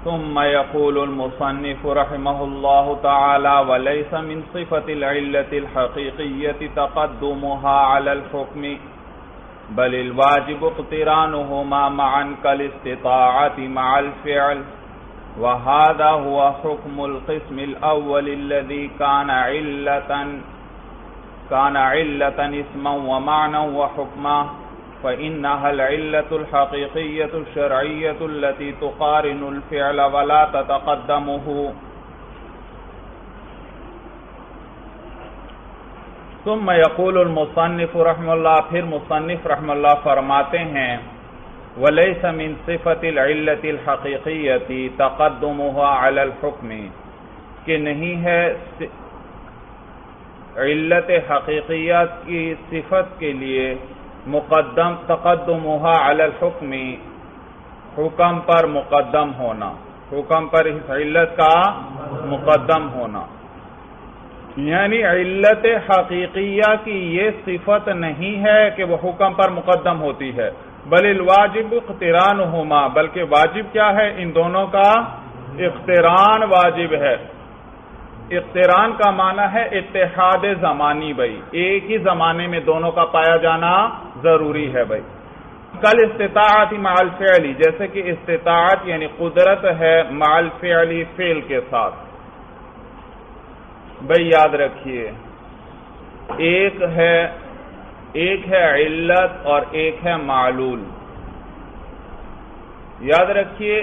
ثم يقول المصنف رحمه الله تعالى وليس من صفة العلة الحقيقية تقدمها على الحكم بل الواجب اقترانهما معا كالاستطاعة مع الفعل وهذا هو حكم القسم الأول الذي كان علة اسما ومعنى وحكما فإنها العلة الحقيقية الشرعية التي تقارن الفعل ولا تتقدمه. ثم يقول المصنف رحمہ اللہ، پھر مصنف رحمہ اللہ فرماتے ہیں وَلَيْسَ مِن صِفَةِ الْعِلَّةِ الْحَقِيقِيَّةِ تَقَدُّمُهَا عَلَى الْحُكْمِ، کہ نہیں ہے علت حقیقیہ کی صفت کے لیے مقدم تقدمها علی الحکم، حکم پر مقدم ہونا، حکم پر اس علت کا مقدم ہونا، یعنی علت حقیقیہ کی یہ صفت نہیں ہے کہ وہ حکم پر مقدم ہوتی ہے، بل الواجب اقترانہما، بلکہ واجب کیا ہے؟ ان دونوں کا اقتران واجب ہے۔ اقتران کا معنی ہے اتحاد زمانی، بھائی ایک ہی زمانے میں دونوں کا پایا جانا ضروری ہے بھائی۔ کل استطاعت مع الفعل، جیسے کہ استطاعت یعنی قدرت ہے مع الفعل، فعل کے ساتھ۔ بھائی یاد رکھیے ایک ہے علت اور ایک ہے معلول۔ یاد رکھیے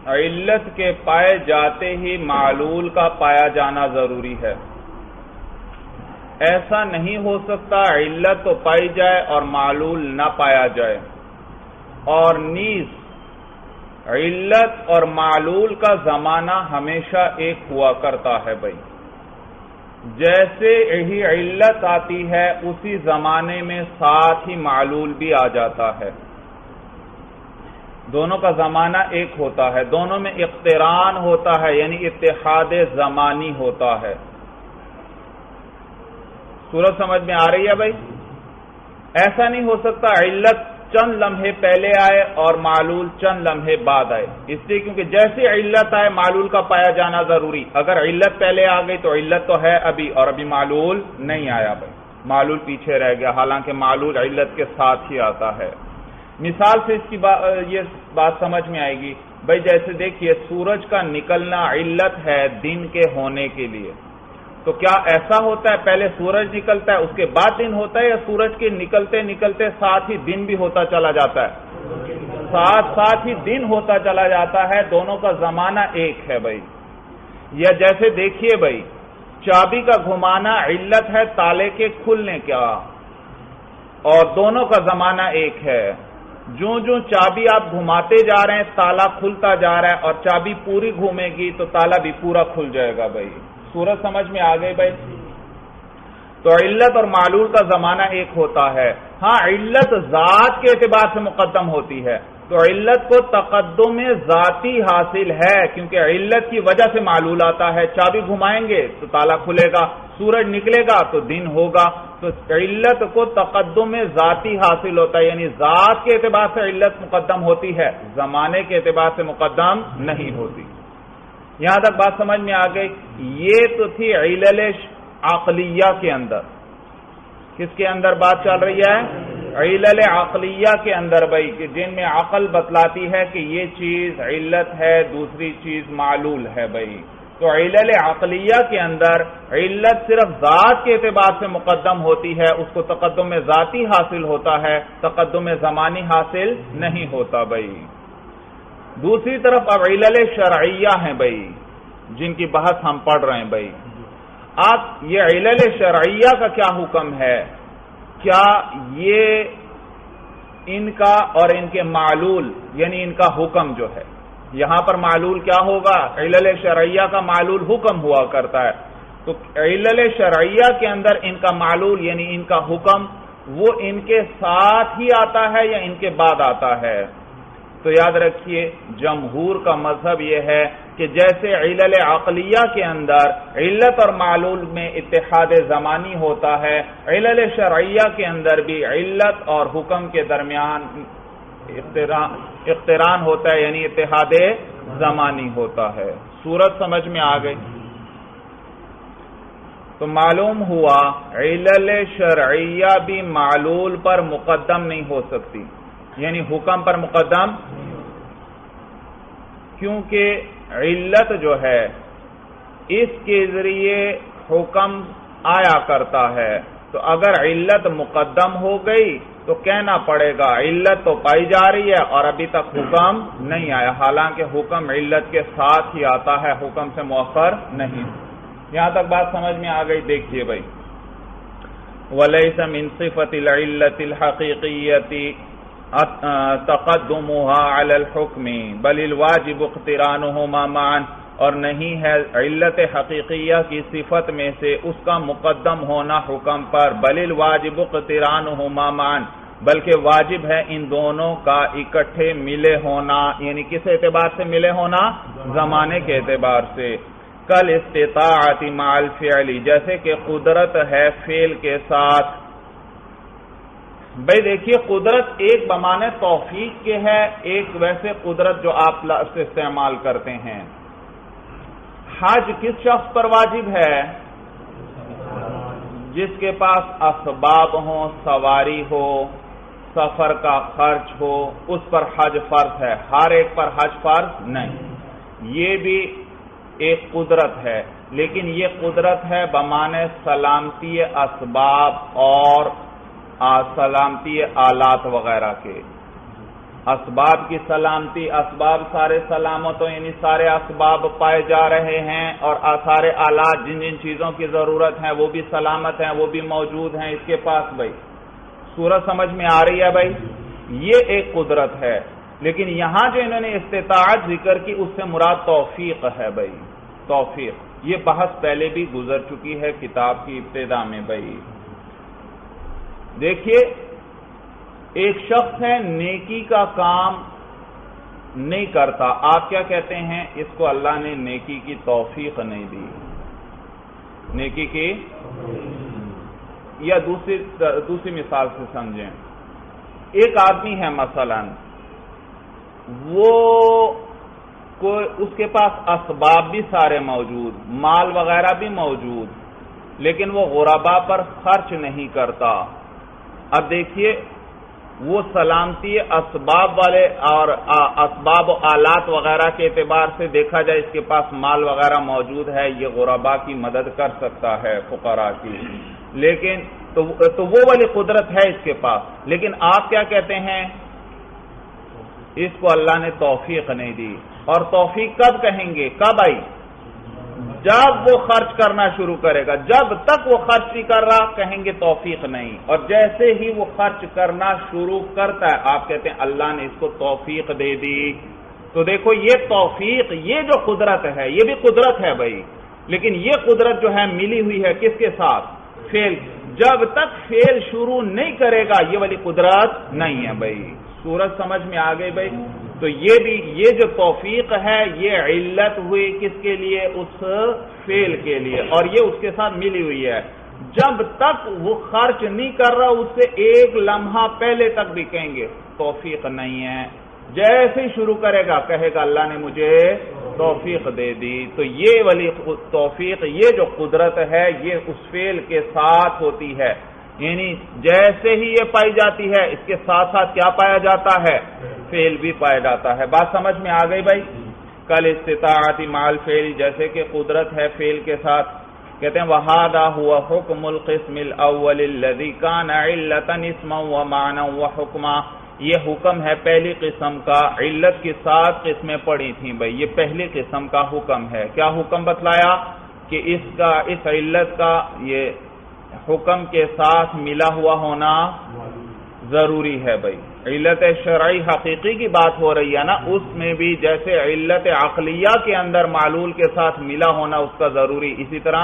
علت کے پائے جاتے ہی معلول کا پایا جانا ضروری ہے۔ ایسا نہیں ہو سکتا علت تو پائی جائے اور معلول نہ پایا جائے، اور نیز علت اور معلول کا زمانہ ہمیشہ ایک ہوا کرتا ہے بھائی۔ جیسے ہی علت آتی ہے اسی زمانے میں ساتھ ہی معلول بھی آ جاتا ہے، دونوں کا زمانہ ایک ہوتا ہے، دونوں میں اقتران ہوتا ہے یعنی اتحاد زمانی ہوتا ہے۔ صورت سمجھ میں آ رہی ہے بھائی؟ ایسا نہیں ہو سکتا علت چند لمحے پہلے آئے اور معلول چند لمحے بعد آئے، اس لیے کیونکہ جیسے علت آئے معلول کا پایا جانا ضروری۔ اگر علت پہلے آ گئی تو علت تو ہے ابھی، اور ابھی معلول نہیں آیا بھائی، معلول پیچھے رہ گیا، حالانکہ معلول علت کے ساتھ ہی آتا ہے۔ مثال سے اس کی یہ بات سمجھ میں آئے گی بھائی، جیسے دیکھیے سورج کا نکلنا علت ہے دن کے ہونے کے لیے، تو کیا ایسا ہوتا ہے پہلے سورج نکلتا ہے اس کے بعد دن ہوتا ہے، یا سورج کے نکلتے نکلتے ساتھ ہی دن بھی ہوتا چلا جاتا ہے؟ ساتھ ہی دن ہوتا چلا جاتا ہے، دونوں کا زمانہ ایک ہے بھائی۔ یا جیسے دیکھیے بھائی چابی کا گھمانا علت ہے تالے کے کھلنے کا، اور دونوں کا زمانہ ایک ہے۔ جو چابی آپ گھماتے جا رہے ہیں تالا کھلتا جا رہا ہے، اور چابی پوری گھومے گی تو تالا بھی پورا کھل جائے گا بھائی۔ صورت سمجھ میں آ گئی بھائی؟ تو علت اور معلول کا زمانہ ایک ہوتا ہے۔ ہاں علت ذات کے اعتبار سے مقدم ہوتی ہے، تو علت کو تقدم ذاتی حاصل ہے کیونکہ علت کی وجہ سے معلول آتا ہے۔ چابی گھمائیں گے تو تالا کھلے گا، سورج نکلے گا تو دن ہوگا، تو علت کو تقدم ذاتی حاصل ہوتا ہے، یعنی ذات کے اعتبار سے علت مقدم ہوتی ہے، زمانے کے اعتبار سے مقدم نہیں ہوتی۔ یہاں تک بات سمجھ میں آ گئی؟ یہ تو تھی علل عقلیہ کے اندر۔ کس کے اندر بات چل رہی ہے؟ علل عقلیہ کے اندر بھائی، کہ جن میں عقل بتلاتی ہے کہ یہ چیز علت ہے، دوسری چیز معلول ہے بھائی۔ تو علل عقلیہ کے اندر علت صرف ذات کے اعتبار سے مقدم ہوتی ہے، اس کو تقدم ذاتی حاصل ہوتا ہے، تقدم زمانی حاصل نہیں ہوتا بھائی۔ دوسری طرف اب علل شرعیہ ہیں بھائی، جن کی بحث ہم پڑھ رہے ہیں بھائی۔ آپ یہ علل شرعیہ کا کیا حکم ہے؟ کیا یہ ان کا اور ان کے معلول یعنی ان کا حکم جو ہے، یہاں پر معلول کیا ہوگا؟ علل شرعیہ کا معلول حکم ہوا کرتا ہے، تو علل شرعیہ کے اندر ان کا معلول یعنی ان کا حکم وہ ان کے ساتھ ہی آتا ہے یا ان کے بعد آتا ہے؟ تو یاد رکھیے جمہور کا مذہب یہ ہے کہ جیسے علل عقلیہ کے اندر علت اور معلول میں اتحاد زمانی ہوتا ہے، علل شرعیہ کے اندر بھی علت اور حکم کے درمیان اقتران ہوتا ہے، یعنی اتحاد زمانی ہوتا ہے۔ صورت سمجھ میں آ گئی؟ تو معلوم ہوا علل شرعیہ بھی معلول پر مقدم نہیں ہو سکتی، یعنی حکم پر مقدم، کیونکہ علت جو ہے اس کے ذریعے حکم آیا کرتا ہے، تو اگر علت مقدم ہو گئی تو کہنا پڑے گا علت تو پائی جا رہی ہے اور ابھی تک حکم نہیں آیا، حالانکہ حکم علت کے ساتھ ہی آتا ہے، حکم سے مؤخر نہیں۔ یہاں تک بات سمجھ میں آ گئی؟ دیکھیے بھائی، وَلَيْسَ مِن صِفَةِ الْعِلَّةِ الْحَقِيقِيَّةِ تَقَدُّمُهَا عَلَى الْحُكْمِ بَلِ الْوَاجِبُ اقْتِرَانُهُمَا مَعًا، اور نہیں ہے علت حقیقیہ کی صفت میں سے اس کا مقدم ہونا حکم پر، بَلِ الْوَاجِبُ اقْتِرَانُهُمَا مَعًا، بلکہ واجب ہے ان دونوں کا اکٹھے ملے ہونا، یعنی کس اعتبار سے ملے ہونا؟ زمانے کے اعتبار سے۔ کل استطاعت مع الفعل، جیسے کہ قدرت ہے فعل کے ساتھ۔ بھئی دیکھیے، قدرت ایک بمانے توفیق کے ہے، ایک ویسے قدرت جو آپ لفظ استعمال کرتے ہیں۔ حج کس شخص پر واجب ہے؟ جس کے پاس اسباب ہوں، سواری ہو، سفر کا خرچ ہو، اس پر حج فرض ہے، ہر ایک پر حج فرض نہیں۔ یہ بھی ایک قدرت ہے، لیکن یہ قدرت ہے بمانے سلامتی اسباب اور سلامتی آلات وغیرہ کے۔ اسباب کی سلامتی، اسباب سارے سلامت ہو، یعنی سارے اسباب پائے جا رہے ہیں، اور سارے آلات جن جن چیزوں کی ضرورت ہے وہ بھی سلامت ہیں، وہ بھی موجود ہیں اس کے پاس۔ بھائی صورت سمجھ میں آ رہی ہے؟ بھائی یہ ایک قدرت ہے، لیکن یہاں جو انہوں نے استطاعت ذکر کی اس سے مراد توفیق ہے۔ بھائی توفیق، یہ بحث پہلے بھی گزر چکی ہے کتاب کی ابتدا میں۔ بھائی دیکھیے، ایک شخص ہے نیکی کا کام نہیں کرتا، آپ کیا کہتے ہیں؟ اس کو اللہ نے نیکی کی توفیق نہیں دی، نیکی کی۔ یا دوسری مثال سے سمجھیں، ایک آدمی ہے مثلا، وہ اس کے پاس اسباب بھی سارے موجود، مال وغیرہ بھی موجود، لیکن وہ غربا پر خرچ نہیں کرتا۔ اب دیکھیے، وہ سلامتی اسباب والے اور اسباب و آلات وغیرہ کے اعتبار سے دیکھا جائے اس کے پاس مال وغیرہ موجود ہے، یہ غربا کی مدد کر سکتا ہے، فقراء کی، لیکن تو وہ والی قدرت ہے اس کے پاس۔ لیکن آپ کیا کہتے ہیں؟ اس کو اللہ نے توفیق نہیں دی۔ اور توفیق کب کہیں گے؟ کب آئی؟ جب وہ خرچ کرنا شروع کرے گا۔ جب تک وہ خرچ نہیں کر رہا کہیں گے توفیق نہیں، اور جیسے ہی وہ خرچ کرنا شروع کرتا ہے آپ کہتے ہیں اللہ نے اس کو توفیق دے دی۔ تو دیکھو، یہ توفیق، یہ جو قدرت ہے یہ بھی قدرت ہے بھائی، لیکن یہ قدرت جو ہے ملی ہوئی ہے کس کے ساتھ؟ فعل۔ جب تک فعل شروع نہیں کرے گا یہ والی قدرت نہیں ہے بھائی۔ صورت سمجھ میں آ گئی بھائی؟ تو یہ جو توفیق ہے یہ علت ہوئی کس کے لیے؟ اس فعل کے لیے، اور یہ اس کے ساتھ ملی ہوئی ہے۔ جب تک وہ خرچ نہیں کر رہا اس سے ایک لمحہ پہلے تک بھی کہیں گے توفیق نہیں ہے، جیسے ہی شروع کرے گا کہے گا اللہ نے مجھے توفیق دے دی۔ تو یہ والی توفیق، یہ جو قدرت ہے یہ اس فعل کے ساتھ ہوتی ہے، یعنی جیسے ہی یہ پائی جاتی ہے اس کے ساتھ ساتھ کیا پایا جاتا ہے؟ فعل بھی پایا جاتا ہے۔ بات سمجھ میں آ گئی بھائی؟ کل استطاعت مع الفعل، جیسے کہ قدرت ہے فعل کے ساتھ۔ کہتے ہیں وَهَذَا هُوَ حُكْمُ الْقِسْمِ الْأَوَّلِ الَّذِي كَانَ عِلَّةً اسْمًا وَمَعْنًى وَحُكْمًا، یہ حکم ہے پہلی قسم کا، علت کی 7 قسمیں پڑھی تھیں بھائی، یہ پہلی قسم کا حکم ہے۔ کیا حکم بتلایا؟ کہ اس علت کا یہ حکم کے ساتھ ملا ہوا ہونا ضروری ہے بھائی۔ علت شرعی حقیقی کی بات ہو رہی ہے نا، اس میں بھی جیسے علت عقلیہ کے اندر معلول کے ساتھ ملا ہونا اس کا ضروری، اسی طرح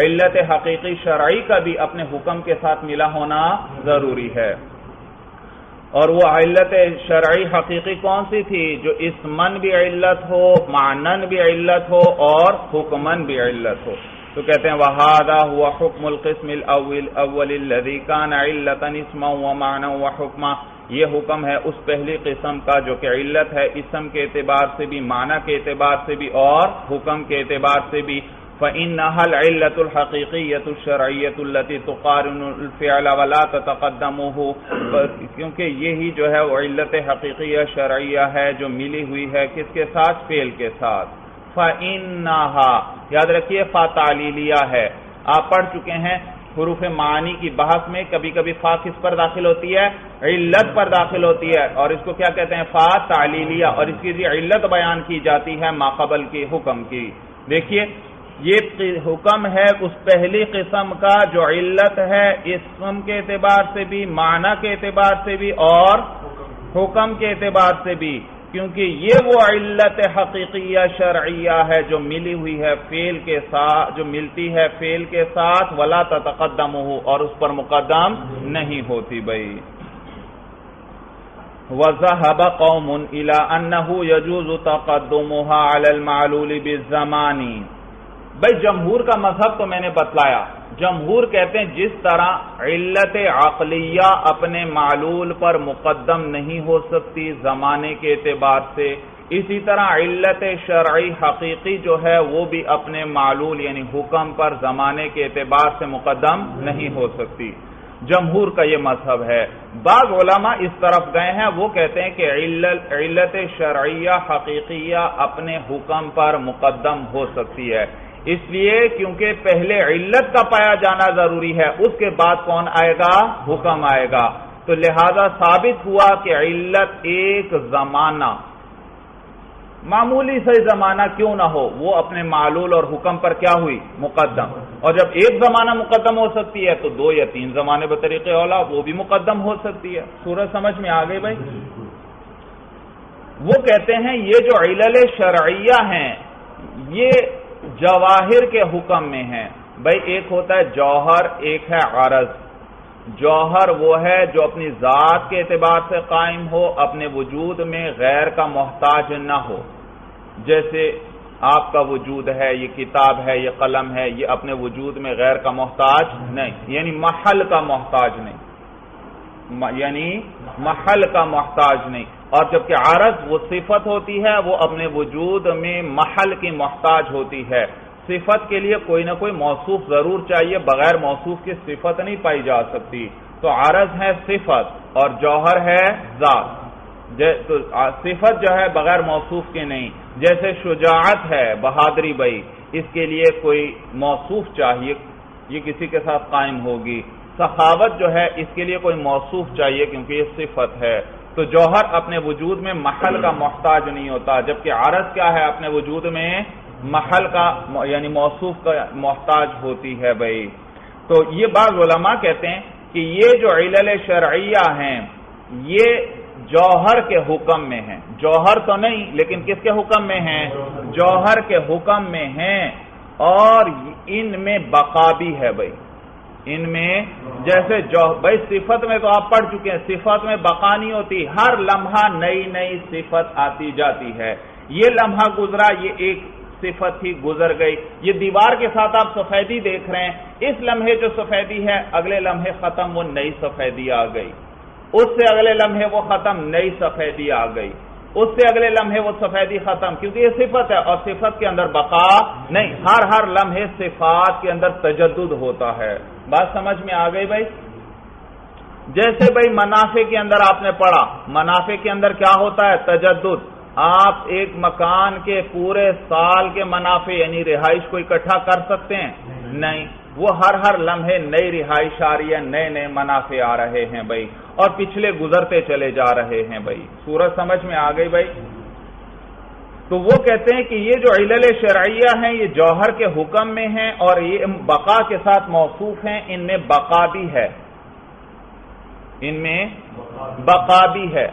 علت حقیقی شرعی کا بھی اپنے حکم کے ساتھ ملا ہونا ضروری ہے۔ اور وہ علت شرعی حقیقی کون سی تھی؟ جو اسمن بھی علت ہو، معنن بھی علت ہو اور حکمن بھی علت ہو۔ تو کہتے ہیں وَهَذَا هُوَ حُكْمُ الْقِسْمِ الْأَوَّلِ الَّذِي كَانَ عِلَّةً اسْمًا وَمَعْنًى وَحُكْمًا، یہ حکم ہے اس پہلی قسم کا جو کہ علت ہے اسم کے اعتبار سے بھی، معنی کے اعتبار سے بھی اور حکم کے اعتبار سے بھی۔ فَإِنَّهَا الْعِلَّةُ الْحَقِيقِيَّةُ الشَّرْعِيَّةُ الَّتِي تُقَارِنُ الْفِعْلَ وَلَا تَتَقَدَّمُهُ، کیونکہ یہی جو ہے وہ علت حقیقیہ شرعیہ ہے جو ملی ہوئی ہے کس کے ساتھ؟ فعل کے ساتھ۔ فَإِنَّهَا، یاد رکھیے فا تعلیلیہ ہے، آپ پڑھ چکے ہیں حروف معانی کی بحث میں کبھی کبھی فا کس پر داخل ہوتی ہے؟ علت پر داخل ہوتی ہے، اور اس کو کیا کہتے ہیں؟ فا تعلیلیہ، اور اس کی علت بیان کی جاتی ہے ماقبل کی حکم کی۔ دیکھیے یہ حکم ہے اس پہلی قسم کا جو علت ہے اسم کے اعتبار سے بھی، معنی کے اعتبار سے بھی اور حکم کے اعتبار سے بھی، کیونکہ یہ وہ علت حقیقیہ شرعیہ ہے جو ملی ہوئی ہے فعل کے ساتھ، جو ملتی ہے فعل کے ساتھ، ولا تتقدمہ، اور اس پر مقدم نہیں ہوتی۔ بھائی وَذَهَبَ قَوْمٌ إِلَىٰ أَنَّهُ يَجُوزُ تَقَدُّمُهَا عَلَى الْمَعْلُولِ بِالزَّمَانِ۔ بھائی جمہور کا مذہب تو میں نے بتلایا، جمہور کہتے ہیں جس طرح علت عقلیہ اپنے معلول پر مقدم نہیں ہو سکتی زمانے کے اعتبار سے، اسی طرح علت شرعی حقیقی جو ہے وہ بھی اپنے معلول یعنی حکم پر زمانے کے اعتبار سے مقدم نہیں ہو سکتی۔ جمہور کا یہ مذہب ہے۔ بعض علماء اس طرف گئے ہیں، وہ کہتے ہیں کہ علت شرعیہ حقیقیہ اپنے حکم پر مقدم ہو سکتی ہے، اس لیے کیونکہ پہلے علت کا پایا جانا ضروری ہے، اس کے بعد کون آئے گا؟ حکم آئے گا۔ تو لہذا ثابت ہوا کہ علت ایک زمانہ، معمولی سے زمانہ کیوں نہ ہو، وہ اپنے معلول اور حکم پر کیا ہوئی؟ مقدم۔ اور جب ایک زمانہ مقدم ہو سکتی ہے تو 2 یا 3 زمانے بطریق اولا وہ بھی مقدم ہو سکتی ہے۔ سورج سمجھ میں آ گئی بھائی؟ وہ کہتے ہیں یہ جو علل شرعیہ ہیں یہ جواہر کے حکم میں ہیں۔ بھائی ایک ہوتا ہے جوہر، ایک ہے عرض۔ جوہر وہ ہے جو اپنی ذات کے اعتبار سے قائم ہو، اپنے وجود میں غیر کا محتاج نہ ہو، جیسے آپ کا وجود ہے، یہ کتاب ہے، یہ قلم ہے، یہ اپنے وجود میں غیر کا محتاج نہیں، یعنی محل کا محتاج نہیں، یعنی محل کا محتاج نہیں۔ اور جبکہ عرض وہ صفت ہوتی ہے، وہ اپنے وجود میں محل کی محتاج ہوتی ہے۔ صفت کے لیے کوئی نہ کوئی موصوف ضرور چاہیے، بغیر موصوف کی صفت نہیں پائی جا سکتی۔ تو عرض ہے صفت اور جوہر ہے ذات۔ تو صفت جو ہے بغیر موصوف کے نہیں، جیسے شجاعت ہے، بہادری بھائی، اس کے لیے کوئی موصوف چاہیے، یہ کسی کے ساتھ قائم ہوگی۔ سخاوت جو ہے اس کے لیے کوئی موصوف چاہیے کیونکہ یہ صفت ہے۔ تو جوہر اپنے وجود میں محل کا محتاج نہیں ہوتا، جبکہ عرض کیا ہے؟ اپنے وجود میں محل کا یعنی موصوف کا محتاج ہوتی ہے بھائی۔ تو یہ بعض علماء کہتے ہیں کہ یہ جو علل شرعیہ ہیں یہ جوہر کے حکم میں ہیں، جوہر تو نہیں لیکن کس کے حکم میں ہیں؟ جوہر کے حکم میں ہیں، اور ان میں بقا بھی ہے بھائی، ان میں جیسے بھائی صفت میں تو آپ پڑھ چکے ہیں، صفت میں بقا نہیں ہوتی، ہر لمحہ نئی نئی صفت آتی جاتی ہے۔ یہ لمحہ گزرا، یہ ایک صفت ہی گزر گئی۔ یہ دیوار کے ساتھ آپ سفیدی دیکھ رہے ہیں، اس لمحے جو سفیدی ہے اگلے لمحے ختم، وہ نئی سفیدی آ گئی، اس سے اگلے لمحے وہ ختم، نئی سفیدی آ گئی، اس سے اگلے لمحے وہ سفیدی ختم، کیونکہ یہ صفت ہے اور صفت کے اندر بقا نہیں، ہر لمحے صفات کے اندر تجدد ہوتا ہے۔ بات سمجھ میں آ گئی بھائی؟ جیسے بھائی منافع کے اندر آپ نے پڑھا، منافع کے اندر کیا ہوتا ہے؟ تجدد۔ آپ ایک مکان کے پورے سال کے منافع یعنی رہائش کو اکٹھا کر سکتے ہیں؟ نہیں، وہ ہر لمحے نئی رہائش آ رہی ہے، نئے نئے منافع آ رہے ہیں بھائی، اور پچھلے گزرتے چلے جا رہے ہیں بھائی۔ سورج سمجھ میں آ گئی بھائی؟ تو وہ کہتے ہیں کہ یہ جو علل شرعیہ ہیں یہ جوہر کے حکم میں ہیں اور یہ بقا کے ساتھ موصوف ہیں، ان میں بقا بھی ہے، ان میں بقا بھی ہے۔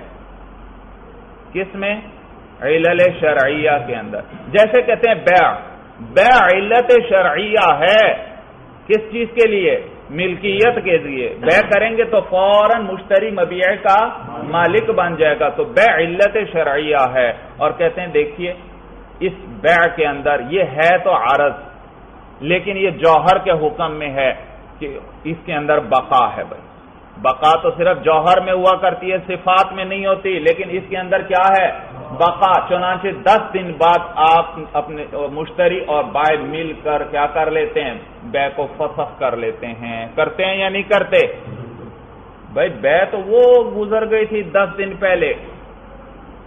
کس میں؟ علل شرعیہ کے اندر۔ جیسے کہتے ہیں بیع علت شرعیہ ہے، کس چیز کے لیے؟ ملکیت کے لیے۔ بیع کریں گے تو فوراً مشتری مبیع کا مالک بن جائے گا، تو بیع علت شرعیہ ہے۔ اور کہتے ہیں دیکھیے اس بیع کے اندر یہ ہے تو عرض، لیکن یہ جوہر کے حکم میں ہے کہ اس کے اندر بقا ہے بھائی، بقا تو صرف جوہر میں ہوا کرتی ہے، صفات میں نہیں ہوتی، لیکن اس کے اندر کیا ہے؟ بقا۔ چنانچہ 10 دن بعد آپ اپنے مشتری اور بائع مل کر کیا کر لیتے ہیں؟ بے کو فسخ کر لیتے ہیں۔ کرتے ہیں یا نہیں کرتے؟ بھائی بے تو وہ گزر گئی تھی 10 دن پہلے،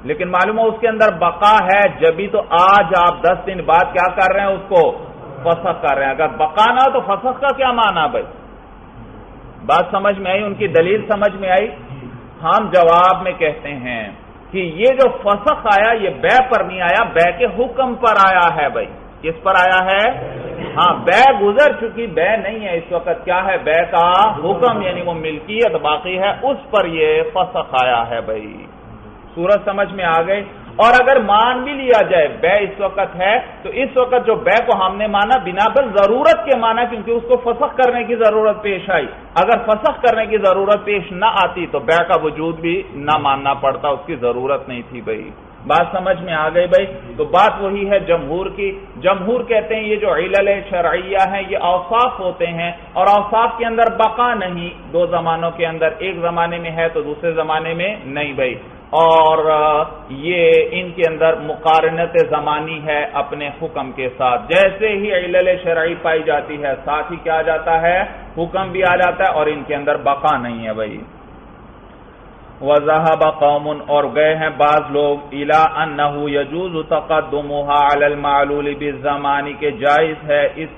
لیکن معلوم ہو اس کے اندر بقا ہے، جبھی تو آج آپ 10 دن بعد کیا کر رہے ہیں؟ اس کو فسخ کر رہے ہیں۔ اگر بقا نہ تو فسخ کا کیا معنی بھائی؟ بات سمجھ میں آئی؟ ان کی دلیل سمجھ میں آئی؟ ہم جواب میں کہتے ہیں کہ یہ جو فسخ آیا یہ بے پر نہیں آیا، بے کے حکم پر آیا ہے بھائی۔ کس پر آیا ہے؟ ہاں، بے گزر چکی، بے نہیں ہے اس وقت، کیا ہے؟ بے کا حکم، یعنی وہ ملکیت باقی ہے، اس پر یہ فسخ آیا ہے بھائی۔ صورت سمجھ میں آ گئی؟ اور اگر مان بھی لیا جائے بے اس وقت ہے، تو اس وقت جو بے کو ہم نے مانا بنا پر ضرورت کے مانا، کیونکہ اس کو فسخ کرنے کی ضرورت پیش آئی۔ اگر فسخ کرنے کی ضرورت پیش نہ آتی تو بے کا وجود بھی نہ ماننا پڑتا، اس کی ضرورت نہیں تھی بھائی۔ بات سمجھ میں آ گئی بھائی؟ تو بات وہی ہے جمہور کی۔ جمہور کہتے ہیں یہ جو علل شرعیہ ہیں یہ اوصاف ہوتے ہیں، اور اوصاف کے اندر بقا نہیں، دو زمانوں کے اندر، ایک زمانے میں ہے تو دوسرے زمانے میں نہیں بھائی، اور یہ ان کے اندر مقارنت زمانی ہے اپنے حکم کے ساتھ۔ جیسے ہی علل شرعی پائی جاتی ہے ساتھ ہی کیا آ جاتا ہے؟ حکم بھی آ جاتا ہے، اور ان کے اندر بقا نہیں ہے بھائی۔ وَذَهَبَ قَوْمٌ، اور گئے ہیں بعض لوگ، إِلَىٰ أَنَّهُ يَجُوزُ تَقَدُّمُهَا عَلَى الْمَعْلُولِ بِالزَّمَانِ، کہ جائز ہے اس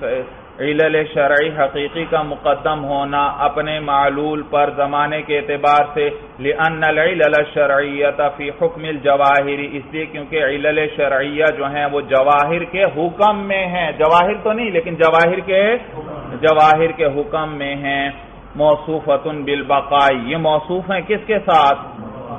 علل شرعی حقیقی کا مقدم ہونا اپنے معلول پر زمانے کے اعتبار سے، لِأَنَّ الْعِلَلَ الشَّرْعِيَّةَ فِي حُكْمِ الْجَوَاهِرِ، اس لیے کیونکہ علل شرعیہ جو ہیں وہ جواہر کے حکم میں ہیں، جواہر تو نہیں لیکن جواہر کے حکم میں ہیں۔ موصوفۃ بالبقاء، یہ موصوف ہیں کس کے ساتھ؟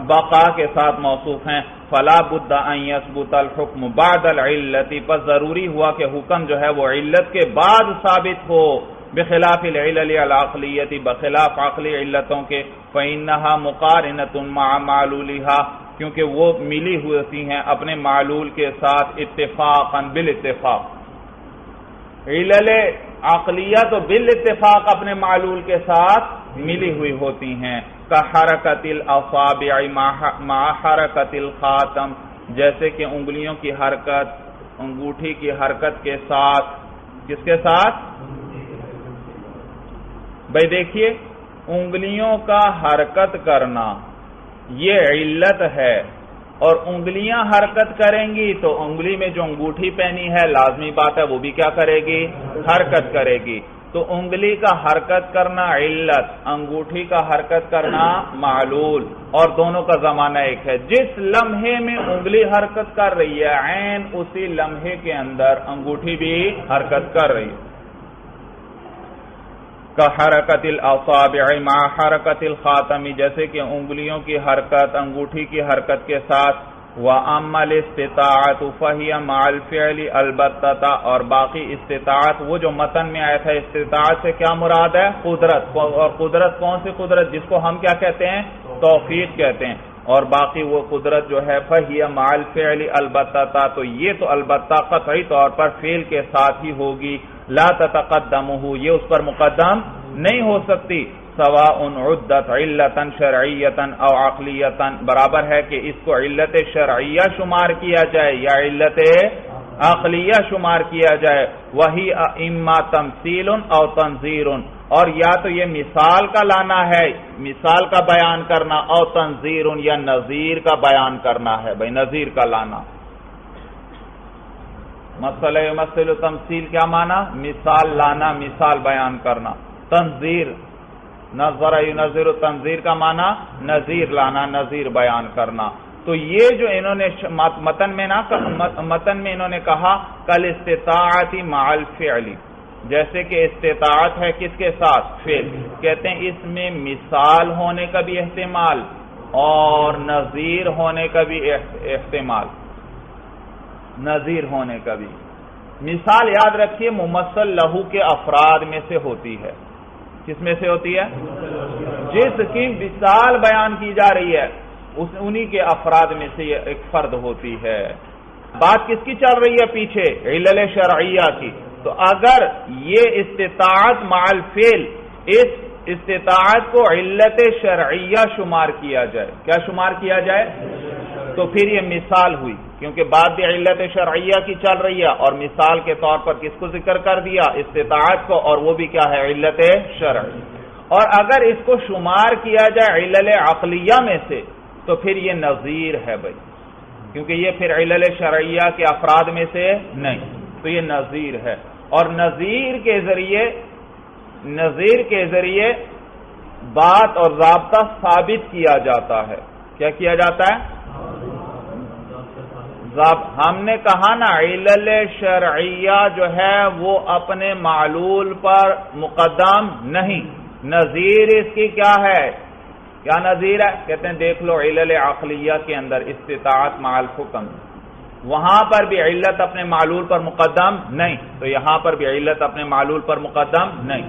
بقا کے ساتھ موصوف ہیں۔ فلا بد ان يثبت الحكم بعد العلة، پس ضروری ہوا کہ حکم جو ہے وہ علت کے بعد ثابت ہو، بخلاف العلل العقلیۃ، بخلاف عقلی علتوں کے، فإنها مقارنة مع معلولها، کیونکہ وہ ملی ہوئی ہیں اپنے معلول کے ساتھ اتفاقا بالاتفاق۔ علل عقلیہ تو بالاتفاق اپنے معلول کے ساتھ ملی ہوئی ہوتی ہیں، کحرکت الاصابع مع حرکت الخاتم، جیسے کہ انگلیوں کی حرکت انگوٹھی کی حرکت کے ساتھ، کس کے ساتھ؟ بھئی دیکھیے، انگلیوں کا حرکت کرنا یہ علت ہے، اور انگلیاں حرکت کریں گی تو انگلی میں جو انگوٹھی پہنی ہے لازمی بات ہے وہ بھی کیا کرے گی؟ حرکت کرے گی۔ تو انگلی کا حرکت کرنا علت، انگوٹھی کا حرکت کرنا معلول، اور دونوں کا زمانہ ایک ہے۔ جس لمحے میں انگلی حرکت کر رہی ہے عین اسی لمحے کے اندر انگوٹھی بھی حرکت کر رہی ہے۔ کحرکت الاصابع مع حرکت الخاتم، جیسے کہ انگلیوں کی حرکت انگوٹھی کی حرکت کے ساتھ۔ وَأَمَّا الْإِسْتِطَاعَةُ فَهِيَ مَعَ الْفِعْلِ الْبَتَّةَ، اور باقی استطاعت، وہ جو متن میں آیا تھا استطاعت سے کیا مراد ہے؟ قدرت، اور قدرت کون سی قدرت؟ جس کو ہم کیا کہتے ہیں؟ توفیق کہتے ہیں، اور باقی وہ قدرت جو ہے فَهِيَ مَعَ الْفِعْلِ الْبَتَّةَ، تو یہ تو البتہ قطعی طور پر فعل کے ساتھ ہی ہوگی، لا تتقدمہ، یہ اس پر مقدم نہیں ہو سکتی۔ سواء عدت علتا شرعیتا او عقلیتا، برابر ہے کہ اس کو علت شرعیہ شمار کیا جائے یا علت عقلیہ شمار کیا جائے۔ وہی اما تمثیل او تنظیر، اور یا تو یہ مثال کا لانا ہے، مثال کا بیان کرنا، او تنظیر، یا نظیر کا بیان کرنا ہے، بھائی نظیر کا لانا۔ مثل یمثل تمثیل کیا مانا؟ مثال لانا، مثال بیان کرنا۔ تنظیر، نظر ینظر، تنظیر کا معنی نظیر لانا، نظیر بیان کرنا۔ تو یہ جو انہوں نے متن میں انہوں نے کہا کل استطاعت مع الفعل، جیسے کہ استطاعت ہے کس کے ساتھ؟ فعل، کہتے ہیں اس میں مثال ہونے کا بھی احتمال اور نظیر ہونے کا بھی احتمال، نظیر ہونے کا بھی۔ مثال یاد رکھیے ممثل لہو کے افراد میں سے ہوتی ہے، کس میں سے ہوتی ہے؟ جس کی مثال بیان کی جا رہی ہے انہی کے افراد میں سے یہ ایک فرد ہوتی ہے۔ بات کس کی چل رہی ہے پیچھے؟ علل شرعیہ کی۔ تو اگر یہ استطاعت مع الفعل اس استطاعت کو علت شرعیہ شمار کیا جائے. کیا شمار کیا جائے؟ تو پھر یہ مثال ہوئی، کیونکہ بات بھی علت شرعیہ کی چل رہی ہے، اور مثال کے طور پر کس کو ذکر کر دیا؟ استطاعت کو، اور وہ بھی کیا ہے؟ علت شرعی. اور اگر اس کو شمار کیا جائے علل عقلیہ میں سے تو پھر یہ نظیر ہے بھائی، کیونکہ یہ پھر علل شرعیہ کے افراد میں سے نہیں، تو یہ نظیر ہے. اور نظیر کے ذریعے بات اور ضابطہ ثابت کیا جاتا ہے. کیا کیا جاتا ہے؟ ہم نے کہا نا علل شرعیہ جو ہے وہ اپنے معلول پر مقدم نہیں. نظیر اس کی کیا ہے؟ کیا نظیر ہے؟ کہتے ہیں دیکھ لو علل عقلیہ کے اندر استطاعت مع الحکم، وہاں پر بھی علت اپنے معلول پر مقدم نہیں، تو یہاں پر بھی علت اپنے معلول پر مقدم نہیں.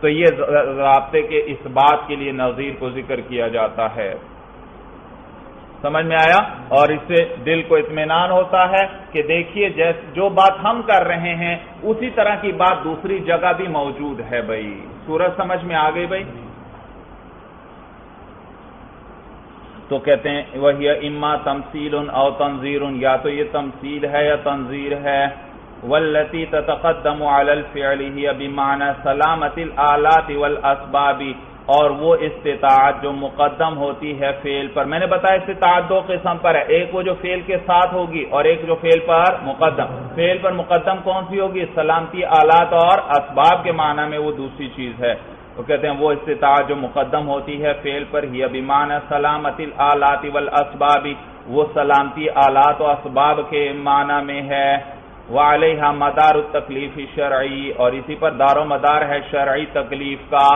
تو یہ رابطے کے اس بات کے لیے نظیر کو ذکر کیا جاتا ہے. سمجھ میں آیا؟ اور اس سے دل کو اطمینان ہوتا ہے کہ دیکھیے جو بات ہم کر رہے ہیں اسی طرح کی بات دوسری جگہ بھی موجود ہے بھائی. سورج سمجھ میں آ گئی بھائی؟ تو کہتے ہیں وہی اما تمثیل او تنظیر، یا تو یہ تمثیل ہے یا تنظیر ہے. والتی تتقدم علی الفعل ہی بمعنی سلامت الآلات والاسباب، اور وہ استطاعت جو مقدم ہوتی ہے فعل پر. میں نے بتایا استطاعت دو قسم پر ہے، ایک وہ جو فعل کے ساتھ ہوگی اور ایک جو فعل پر مقدم. فعل پر مقدم کون سی ہوگی؟ سلامتی آلات اور اسباب کے معنی میں وہ دوسری چیز ہے. وہ کہتے ہیں وہ استطاعت جو مقدم ہوتی ہے فعل پر ہی بمعنی سلامت الآلات والاسباب، وہ سلامتی آلات و اسباب کے معنی میں ہے. وعلیہا مدار التکلیف شرعی، اور اسی پر دار و مدار ہے شرعی تکلیف کا.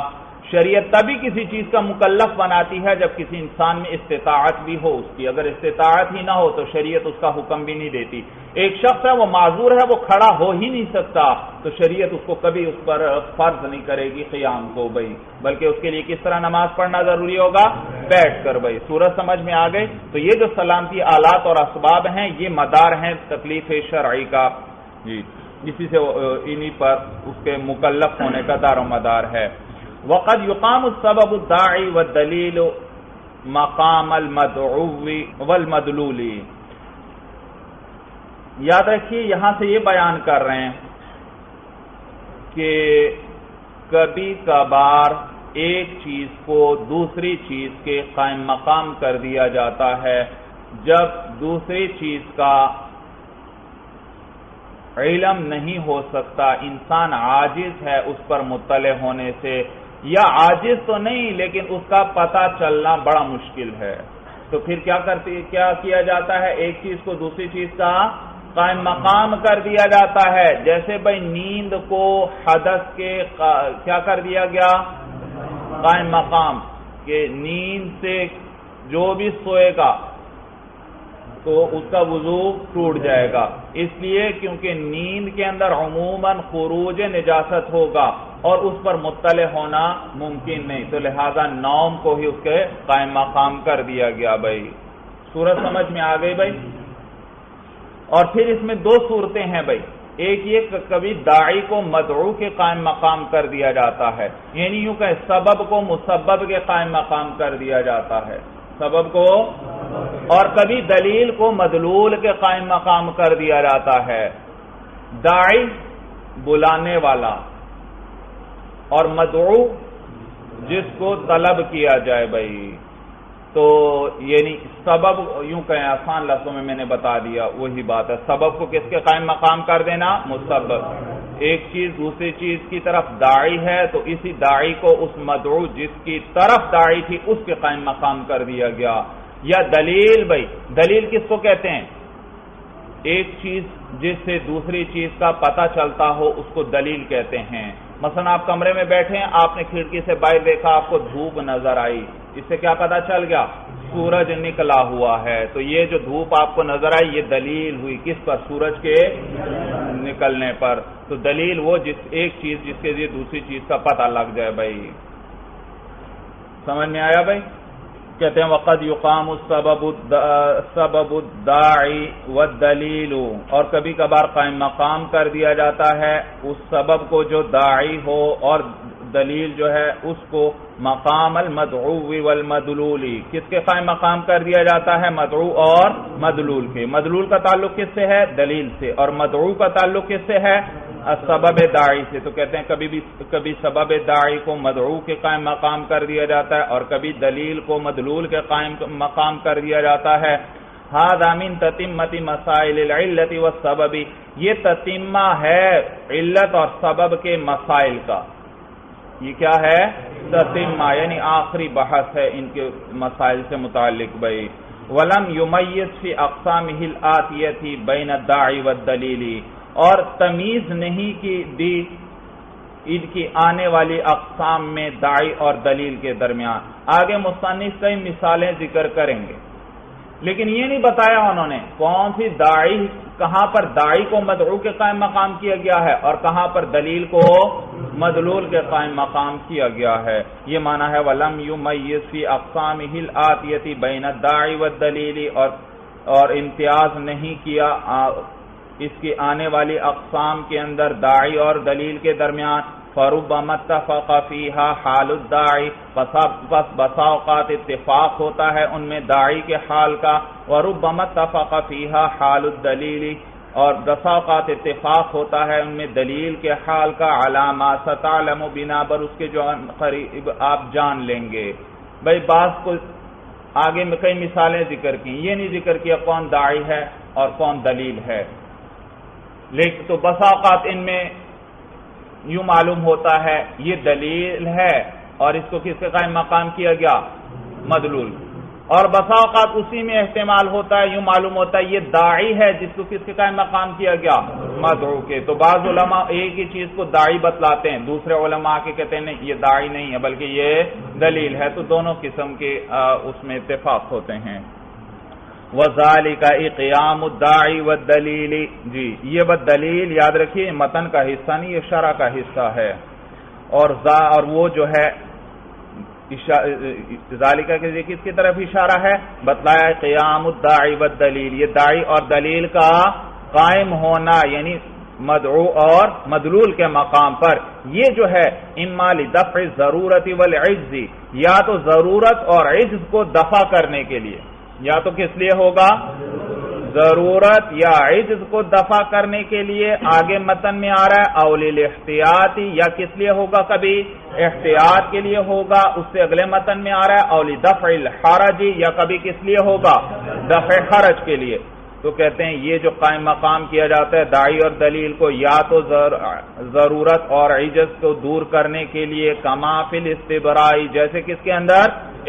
شریعت تبھی کسی چیز کا مکلف بناتی ہے جب کسی انسان میں استطاعت بھی ہو اس کی. اگر استطاعت ہی نہ ہو تو شریعت اس کا حکم بھی نہیں دیتی. ایک شخص ہے وہ معذور ہے، وہ کھڑا ہو ہی نہیں سکتا، تو شریعت اس کو کبھی اس پر فرض نہیں کرے گی قیام کو بھائی، بلکہ اس کے لیے کس طرح نماز پڑھنا ضروری ہوگا؟ بیٹھ کر بھائی. سورج سمجھ میں آ گئی؟ تو یہ جو سلامتی آلات اور اسباب ہیں یہ مدار ہیں تکلیف شرعی کا. جی اسی سے انہی پر اس کے مکلف ہونے کا دار و مدار ہے. وقد يقام السبب الداعی والدلیل مقام المدعو والمدلول. یاد رکھیے یہاں سے یہ بیان کر رہے ہیں کہ کبھی کبھار ایک چیز کو دوسری چیز کے قائم مقام کر دیا جاتا ہے جب دوسری چیز کا علم نہیں ہو سکتا، انسان عاجز ہے اس پر مطلع ہونے سے، یا عاجز تو نہیں لیکن اس کا پتہ چلنا بڑا مشکل ہے. تو پھر کیا کیا جاتا ہے؟ ایک چیز کو دوسری چیز کا قائم مقام کر دیا جاتا ہے. جیسے بھائی نیند کو حدث کے کیا کر دیا گیا؟ قائم مقام، کہ نیند سے جو بھی سوئے گا تو اس کا وضو ٹوٹ جائے گا، اس لیے کیونکہ نیند کے اندر عموماً خروج نجاست ہوگا اور اس پر مطلع ہونا ممکن نہیں، تو لہذا نوم کو ہی اس کے قائم مقام کر دیا گیا بھائی. سورج سمجھ میں آ گئی بھائی؟ اور پھر اس میں دو صورتیں ہیں بھائی. ایک یہ کہ کبھی داعی کو مدعو کے قائم مقام کر دیا جاتا ہے، یعنی یوں کہ سبب کو مسبب کے قائم مقام کر دیا جاتا ہے، سبب کو، اور کبھی دلیل کو مدلول کے قائم مقام کر دیا جاتا ہے. داعی بلانے والا اور مدعو جس کو طلب کیا جائے بھائی. تو یعنی سبب یوں کہیں آسان لفظوں میں نے بتا دیا وہی بات ہے. سبب کو کس کے قائم مقام کر دینا؟ مسبب. ایک چیز دوسری چیز کی طرف داعی ہے تو اسی داعی کو اس مدعو جس کی طرف داعی تھی اس کے قائم مقام کر دیا گیا. یا دلیل بھائی، دلیل کس کو کہتے ہیں؟ ایک چیز جس سے دوسری چیز کا پتہ چلتا ہو اس کو دلیل کہتے ہیں. مثلا آپ کمرے میں بیٹھے ہیں، آپ نے کھڑکی سے باہر دیکھا، آپ کو دھوپ نظر آئی، اس سے کیا پتہ چل گیا؟ سورج نکلا ہوا ہے. تو یہ جو دھوپ آپ کو نظر آئی یہ دلیل ہوئی کس پر؟ سورج کے نکلنے پر. تو دلیل وہ ایک چیز جس کے لیے دوسری چیز کا پتہ لگ جائے بھائی. سمجھ میں آیا بھائی؟ کہتے ہیں وقد یقام السبب الداعی والدلیل، اور کبھی کبھار قائم مقام کر دیا جاتا ہے اس سبب کو جو داعی ہو اور دلیل جو ہے اس کو مقام المدعو والمدلولی کس کے قائم مقام کر دیا جاتا ہے؟ مدعو اور مدلول کے. مدلول کا تعلق کس سے ہے؟ دلیل سے. اور مدعو کا تعلق کس سے ہے؟ سبب داعی سے. تو کہتے ہیں کبھی سبب داعی کو مدعو کے قائم مقام کر دیا جاتا ہے اور کبھی دلیل کو مدلول کے قائم مقام کر دیا جاتا ہے. ھذا من تتمۃ مسائل العلت والسبب، یہ تتمہ ہے علت اور سبب کے مسائل کا. یہ کیا ہے؟ تتمہ، یعنی آخری بحث ہے ان کے مسائل سے متعلق. بھائی ولم یمیز فی اقسامہ الآتیۃ بین الداعی والدلیل، اور تمیز نہیں کی دی ان کی آنے والی اقسام میں داعی اور دلیل کے درمیان. آگے مصنف کئی مثالیں ذکر کریں گے، لیکن یہ نہیں بتایا انہوں نے کون سی داعی، کہاں پر داعی کو مدعو کے قائم مقام کیا گیا ہے اور کہاں پر دلیل کو مدلول کے قائم مقام کیا گیا ہے. یہ معنی ہے وَلَمْ يُمَيِّزْ فِي أَقْسَامِهِ الْآتِيَةِ بَيْنَ الدَّاعِ وَالدَّلِيلِ، اور امتیاز نہیں کیا اس کی آنے والی اقسام کے اندر داعی اور دلیل کے درمیان. فَرُبَّمَا اتَّفَقَ فِيهَا حَالُ الدَّاعِ، پس بسا اوقات اتفاق ہوتا ہے ان میں داعی کے حال کا. وَرُبَّمَا اتَّفَقَ فِيهَا حَالُ الدَّلِيلِ، اور بسا اوقات اتفاق ہوتا ہے ان میں دلیل کے حال کا. عَلَى مَا سَتَعْلَمُ، بنا پر اس کے جو قریب آپ جان لیں گے. بھئی بعض کو آگے میں کئی مثالیں ذکر کی، یہ نہیں ذکر کیا کون داعی ہے اور کون دلیل ہے، لیکن تو بسا اوقات ان میں یوں معلوم ہوتا ہے یہ دلیل ہے اور اس کو کس کے قائم مقام کیا گیا؟ مدلول. اور بسا اوقات اسی میں احتمال ہوتا ہے، یوں معلوم ہوتا ہے یہ داعی ہے جس کو کس کے قائم مقام کیا گیا؟ مدعو کے. تو بعض علماء ایک ہی چیز کو داعی بتلاتے ہیں، دوسرے علماء کے کہتے ہیں نہیں یہ داعی نہیں ہے بلکہ یہ دلیل ہے. تو دونوں قسم کے اس میں اتفاق ہوتے ہیں. وَذَلِكَ اِقْيَامُ الدَّاعِ وَالدَّلِيلِ، جی یہ دلیل یاد رکھیے متن کا حصہ نہیں، یہ شرح کا حصہ ہے. اور وہ جو ہے ذالکہ کے کس کی طرف اشارہ ہے؟ بتلایا قیام الداعی والدلیل، یہ داعی اور دلیل کا قائم ہونا یعنی مدعو اور مدلول کے مقام پر. یہ جو ہے اما لدفع الضرورت والعجز، یا تو ضرورت اور عجز کو دفع کرنے کے لیے، یا تو کس لیے ہوگا؟ ضرورت یا عجز کو دفع کرنے کے لیے. آگے متن میں آ رہا ہے اولیل احتیاطی، یا کس لیے ہوگا؟ کبھی احتیاط کے لیے ہوگا. اس سے اگلے متن میں آ رہا ہے اولی دفع الحرج، یا کبھی کس لیے ہوگا؟ دفع حرج کے لیے. تو کہتے ہیں یہ جو قائم مقام کیا جاتا ہے داعی اور دلیل کو یا تو ضرورت اور عجز کو دور کرنے کے لیے، کما فی الاستبراء، جیسے کس کے اندر؟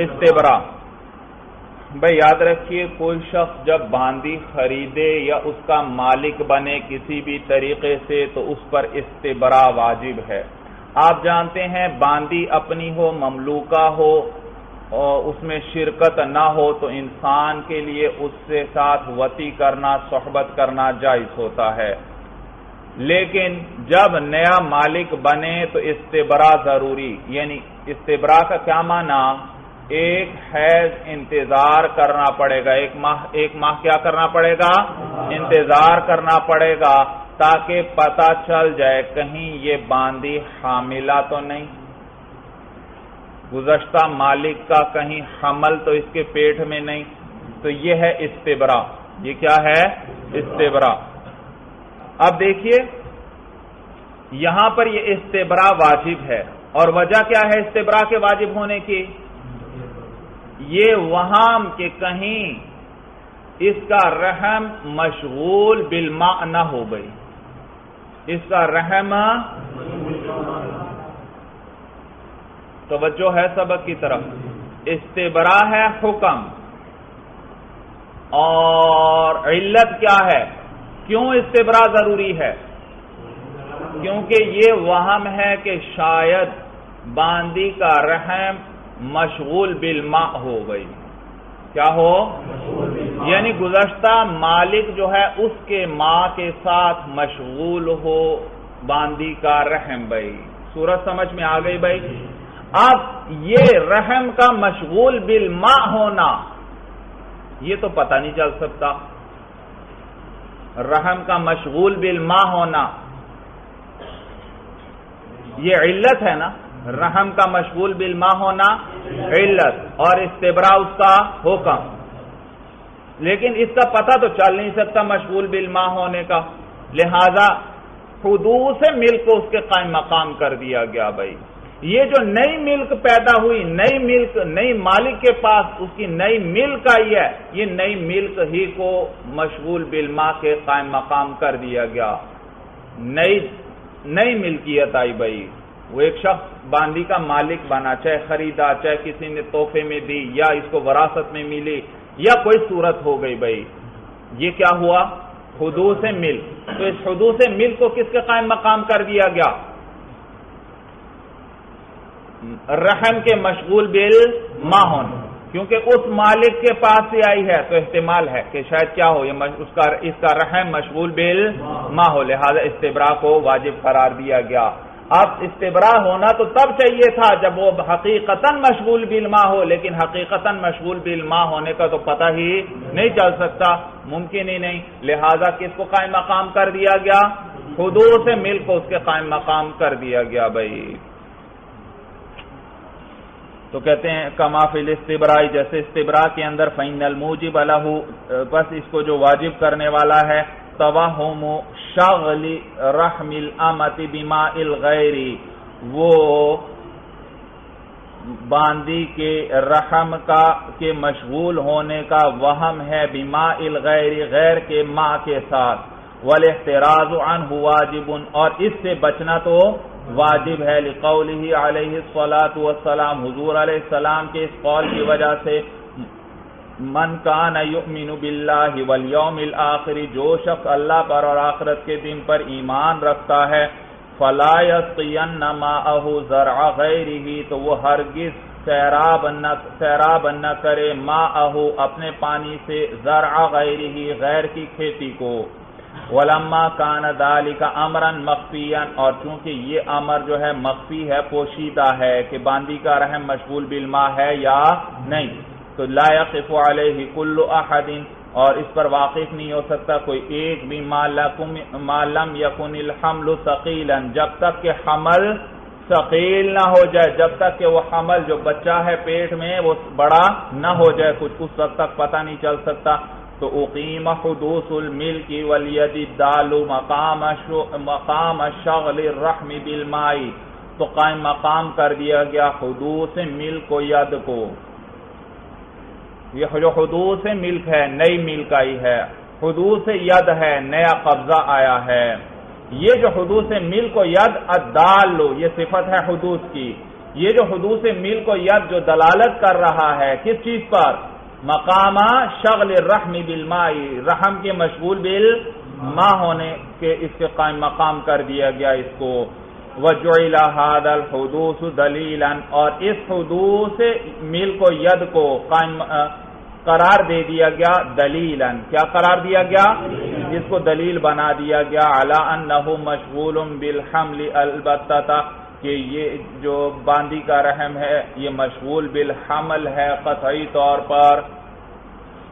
استبراء. بھئی یاد رکھیے کوئی شخص جب باندی خریدے یا اس کا مالک بنے کسی بھی طریقے سے تو اس پر استبراء واجب ہے. آپ جانتے ہیں باندی اپنی ہو، مملوکہ ہو اور اس میں شرکت نہ ہو تو انسان کے لیے اس سے ساتھ وطی کرنا، صحبت کرنا جائز ہوتا ہے. لیکن جب نیا مالک بنے تو استبراء ضروری، یعنی استبراء کا کیا معنی؟ ایک حیض انتظار کرنا پڑے گا، ایک ماہ کیا کرنا پڑے گا؟ انتظار کرنا پڑے گا، تاکہ پتہ چل جائے کہیں یہ باندی حاملہ تو نہیں، گزشتہ مالک کا کہیں حمل تو اس کے پیٹ میں نہیں. تو یہ ہے استبراء. یہ کیا ہے؟ استبراء. اب دیکھیے یہاں پر یہ استبراء واجب ہے، اور وجہ کیا ہے استبراء کے واجب ہونے کی؟ یہ وہم کہ کہیں اس کا رحم مشغول بالماء نہ ہو گئی، اس کا رحم توجہ ہے سبق کی طرف. استبراء ہے حکم، اور علت کیا ہے؟ کیوں استبراء ضروری ہے؟ کیونکہ یہ وہم ہے کہ شاید باندی کا رحم مشغول بالماء ہو گئی. کیا ہو؟ یعنی گزشتہ مالک جو ہے اس کے ماں کے ساتھ مشغول ہو باندی کا رحم. بھائی صورت سمجھ میں آ گئی بھائی؟ اب یہ رحم کا مشغول بالماء ہونا یہ تو پتہ نہیں چل سکتا. رحم کا مشغول بالماء ہونا یہ علت ہے نا، رحم کا مشغول بالما ہونا علت اور استبراء اس کا حکم، لیکن اس کا پتہ تو چل نہیں سکتا مشغول بالما ہونے کا، لہذا حدوث ملک کو اس کے قائم مقام کر دیا گیا۔ بھائی یہ جو نئی ملک پیدا ہوئی، نئی ملک نئی مالک کے پاس اس کی نئی ملک آئی ہے، یہ نئی ملک ہی کو مشغول بالما کے قائم مقام کر دیا گیا۔ نئی ملکیت آئی بھائی، وہ ایک شخص باندی کا مالک بنا، چاہے خریدا، چاہے کسی نے تحفے میں دی، یا اس کو وراثت میں ملی، یا کوئی صورت ہو گئی بھائی، یہ کیا ہوا؟ حدوث ملک۔ تو اس حدوث ملک کو کس کے قائم مقام کر دیا گیا؟ رحم کے مشغول بالما ہونے، کیونکہ اس مالک کے پاس سے آئی ہے تو احتمال ہے کہ شاید کیا ہو، اس کا رحم مشغول بالما ہو، لہذا استبراء کو واجب قرار دیا گیا۔ اب استبراء ہونا تو تب چاہیے تھا جب وہ حقیقتاً مشغول بالما ہو، لیکن حقیقتاً مشغول بالما ہونے کا تو پتہ ہی نہیں چل سکتا، ممکن ہی نہیں، لہذا کس کو قائم مقام کر دیا گیا؟ حدوث ملک کو اس کے قائم مقام کر دیا گیا بھائی۔ تو کہتے ہیں کما فی الاستبراء، جیسے استبراء کے اندر فإن الموجب له، بس اس کو جو واجب کرنے والا ہے، توہم شغل رحم الامۃ بماء الغیر، وہ باندی کے رحم کے مشغول ہونے کا وہم ہے، بماء الغیر، غیر کے ماء کے ساتھ، والاحتراز عنہ واجب، اور اس سے بچنا تو واجب ہے، لقولہ علیہ الصلاۃ والسلام، حضور علیہ السلام کے اس قول کی وجہ سے، من کان یؤمن باللہ والیوم الآخر، جو شخص اللہ پر اور آخرت کے دن پر ایمان رکھتا ہے، فلا یسقین ماءہ زرع غیرہ، تو وہ ہرگز سیراب نہ کرے ماءہ، اپنے پانی سے، زرع غیرہ، غیر کی کھیتی کو، ولما کان ذالک امرا مخفیا، اور چونکہ یہ امر جو ہے مخفی ہے، پوشیدہ ہے کہ باندی کا رحم مشغول بالما ہے یا نہیں، تو لا یقف علیہ کل احد، اور اس پر واقف نہیں ہو سکتا کوئی ایک بھی، ما لم یکن الحمل ثقیلا، جب تک کہ حمل ثقیل نہ ہو جائے، جب تک کہ وہ حمل جو بچہ ہے پیٹ میں وہ بڑا نہ ہو جائے، کچھ اس وقت تک پتہ نہیں چل سکتا، تو اقیم حدوث الملک والید الدال مقام الشغل الرحم بالماء، تو قائم مقام کر دیا گیا حدوث ملک و ید کو۔ یہ جو حدوث ملک ہے، نئی ملک آئی ہے، حدوث ید ہے، نیا قبضہ آیا ہے، یہ جو حدوث ملک و ید الدال، یہ صفت ہے حدوث کی، یہ جو حدوث ملک و ید جو دلالت کر رہا ہے کس چیز پر؟ مقام شغل الرحم بالماء، رحم کے مشغول بالما ہونے کے، اس کے قائم مقام کر دیا گیا اس کو، وجعل هذا الحدوث دلیلا، اور اس حدوث ملک و ید کو قرار دے دیا گیا دلیلا، کیا قرار دیا گیا؟ جس کو دلیل بنا دیا گیا، علی انہ مشغول بالحمل البتہ، کہ یہ جو باندی کا رحم ہے یہ مشغول بالحمل ہے قطعی طور پر،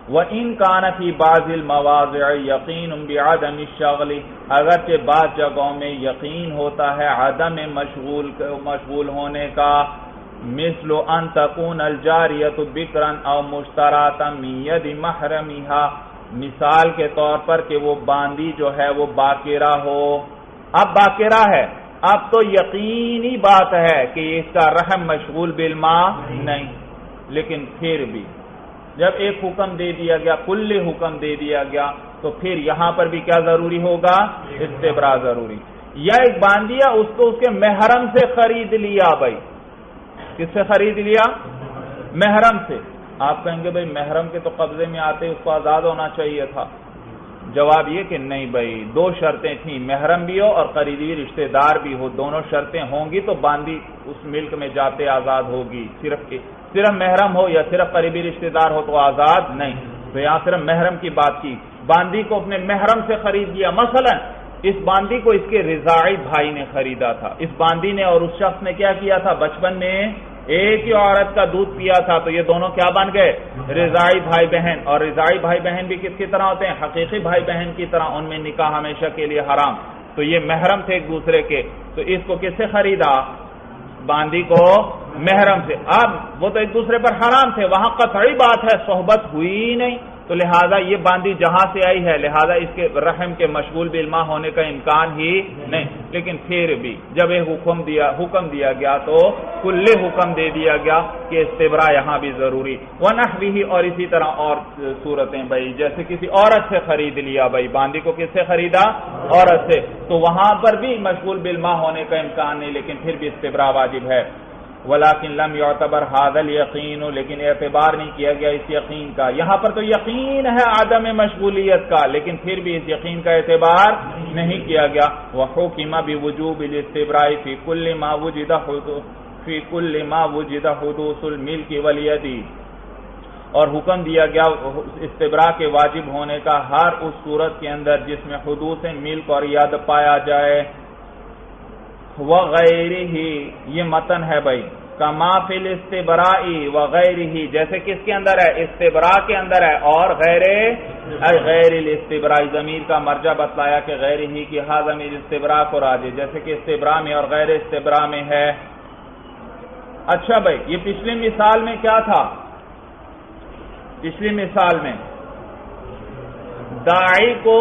وَإِن كَانَ فِي بَعْضِ الْمَوَاضِعِ يَقِينٌ بِعَدَمِ الشَّغْلِ، اگرچہ بعض جگہوں میں یقین ہوتا ہے عدم مشغول ہونے کا، مثل ان تكون الجاریۃ بکرا او مشتراتا من ید محرمها، مثال کے طور پر کہ وہ باندی جو ہے وہ باقرہ ہو، اب باقرہ ہے، اب تو یقینی بات ہے کہ اس کا رحم مشغول بالما نہیں، لیکن پھر بھی جب ایک حکم دے دیا گیا، کل حکم دے دیا گیا، تو پھر یہاں پر بھی کیا ضروری ہوگا؟ استبراء ضروری۔ یا ایک باندیا اس کو اس کے محرم سے خرید لیا، بھائی کس سے خرید لیا؟ محرم سے۔ آپ کہیں گے بھائی محرم کے تو قبضے میں آتے اس کو آزاد ہونا چاہیے تھا، جواب یہ کہ نہیں بھائی، دو شرطیں تھیں، محرم بھی ہو اور قریبی رشتہ دار بھی ہو، دونوں شرطیں ہوں گی تو باندی اس ملک میں جاتے آزاد ہوگی، صرف محرم ہو یا صرف قریبی رشتہ دار ہو تو آزاد نہیں، تو یہاں صرف محرم کی بات کی، باندی کو اپنے محرم سے خرید لیا، مثلا اس باندی کو اس کے رضاعی بھائی نے خریدا تھا، اس باندی نے اور اس شخص نے کیا کیا تھا، بچپن میں ایک ہی عورت کا دودھ پیا تھا، تو یہ دونوں کیا بن گئے؟ رضاعی بھائی بہن، اور رضاعی بھائی بہن بھی کس کی طرح ہوتے ہیں؟ حقیقی بھائی بہن کی طرح، ان میں نکاح ہمیشہ کے لیے حرام، تو یہ محرم تھے ایک دوسرے کے، تو اس کو کس سے خریدا؟ باندی کو محرم سے. اب وہ تو ایک دوسرے پر حرام تھے, وہاں قطعی بات ہے صحبت ہوئی ہی نہیں, تو لہذا یہ باندی جہاں سے آئی ہے لہذا اس کے رحم کے مشغول بالماء ہونے کا امکان ہی نہیں. لیکن پھر بھی جب یہ حکم دیا گیا تو کل حکم دے دیا گیا کہ استبراء یہاں بھی ضروری. ونحوہ, اور اسی طرح اور صورتیں بھائی, جیسے کسی عورت سے خرید لیا بھائی, باندی کو کس سے خریدا؟ عورت سے, تو وہاں پر بھی مشغول بالماء ہونے کا امکان نہیں, لیکن پھر بھی استبراء واجب ہے. ولیکن لم یعتبر ھذا الیقین, لیکن اعتبار نہیں کیا گیا اس یقین کا. یہاں پر تو یقین ہے عدم مشغولیت کا, لیکن پھر بھی اس یقین کا اعتبار نہیں کیا گیا. وحکم بوجوب الاستبراء فی کل ما وجد حدوث الملک والید, اور حکم دیا گیا استبراء کے واجب ہونے کا ہر اس صورت کے اندر جس میں حدوث ملک اور ید پایا جائے. وغیرہ, یہ متن ہے بھائی, کما فی الاستبراء وغیرہ, جیسے کس کے اندر ہے؟ استبراء کے اندر ہے, اور غیر الاستبراء, ضمیر کا مرجع بتلایا کہ غیر ہی کی ہاں ضمیر استبراء کو راجع, جیسے کہ استبراء میں اور غیر استبراء میں ہے. اچھا بھائی, یہ پچھلی مثال میں کیا تھا؟ پچھلی مثال میں داعی کو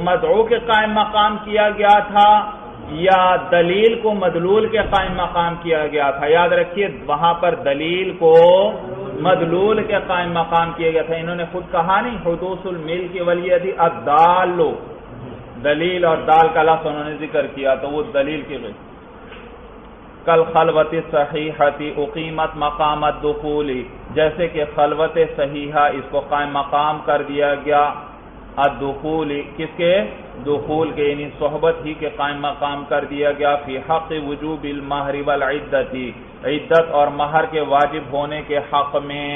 مدعو کے قائم مقام کیا گیا تھا یا دلیل کو مدلول کے قائم مقام کیا گیا تھا؟ یاد رکھیے وہاں پر دلیل کو مدلول کے قائم مقام کیا گیا تھا. انہوں نے خود کہا نہیں حدوث الملک والید الدال, دلیل اور دال کا لفظ انہوں نے ذکر کیا, تو وہ دلیل کی غیر کل خلوت صحیحۃ اقیمت مقام الدخول, جیسے کہ خلوت صحیحہ اس کو قائم مقام کر دیا گیا الدخول, کس کے؟ دخول کے, یعنی صحبت ہی کے قائم مقام کر دیا گیا. فی حق وجوب المہر والعدت, عدت اور مہر کے واجب ہونے کے حق میں.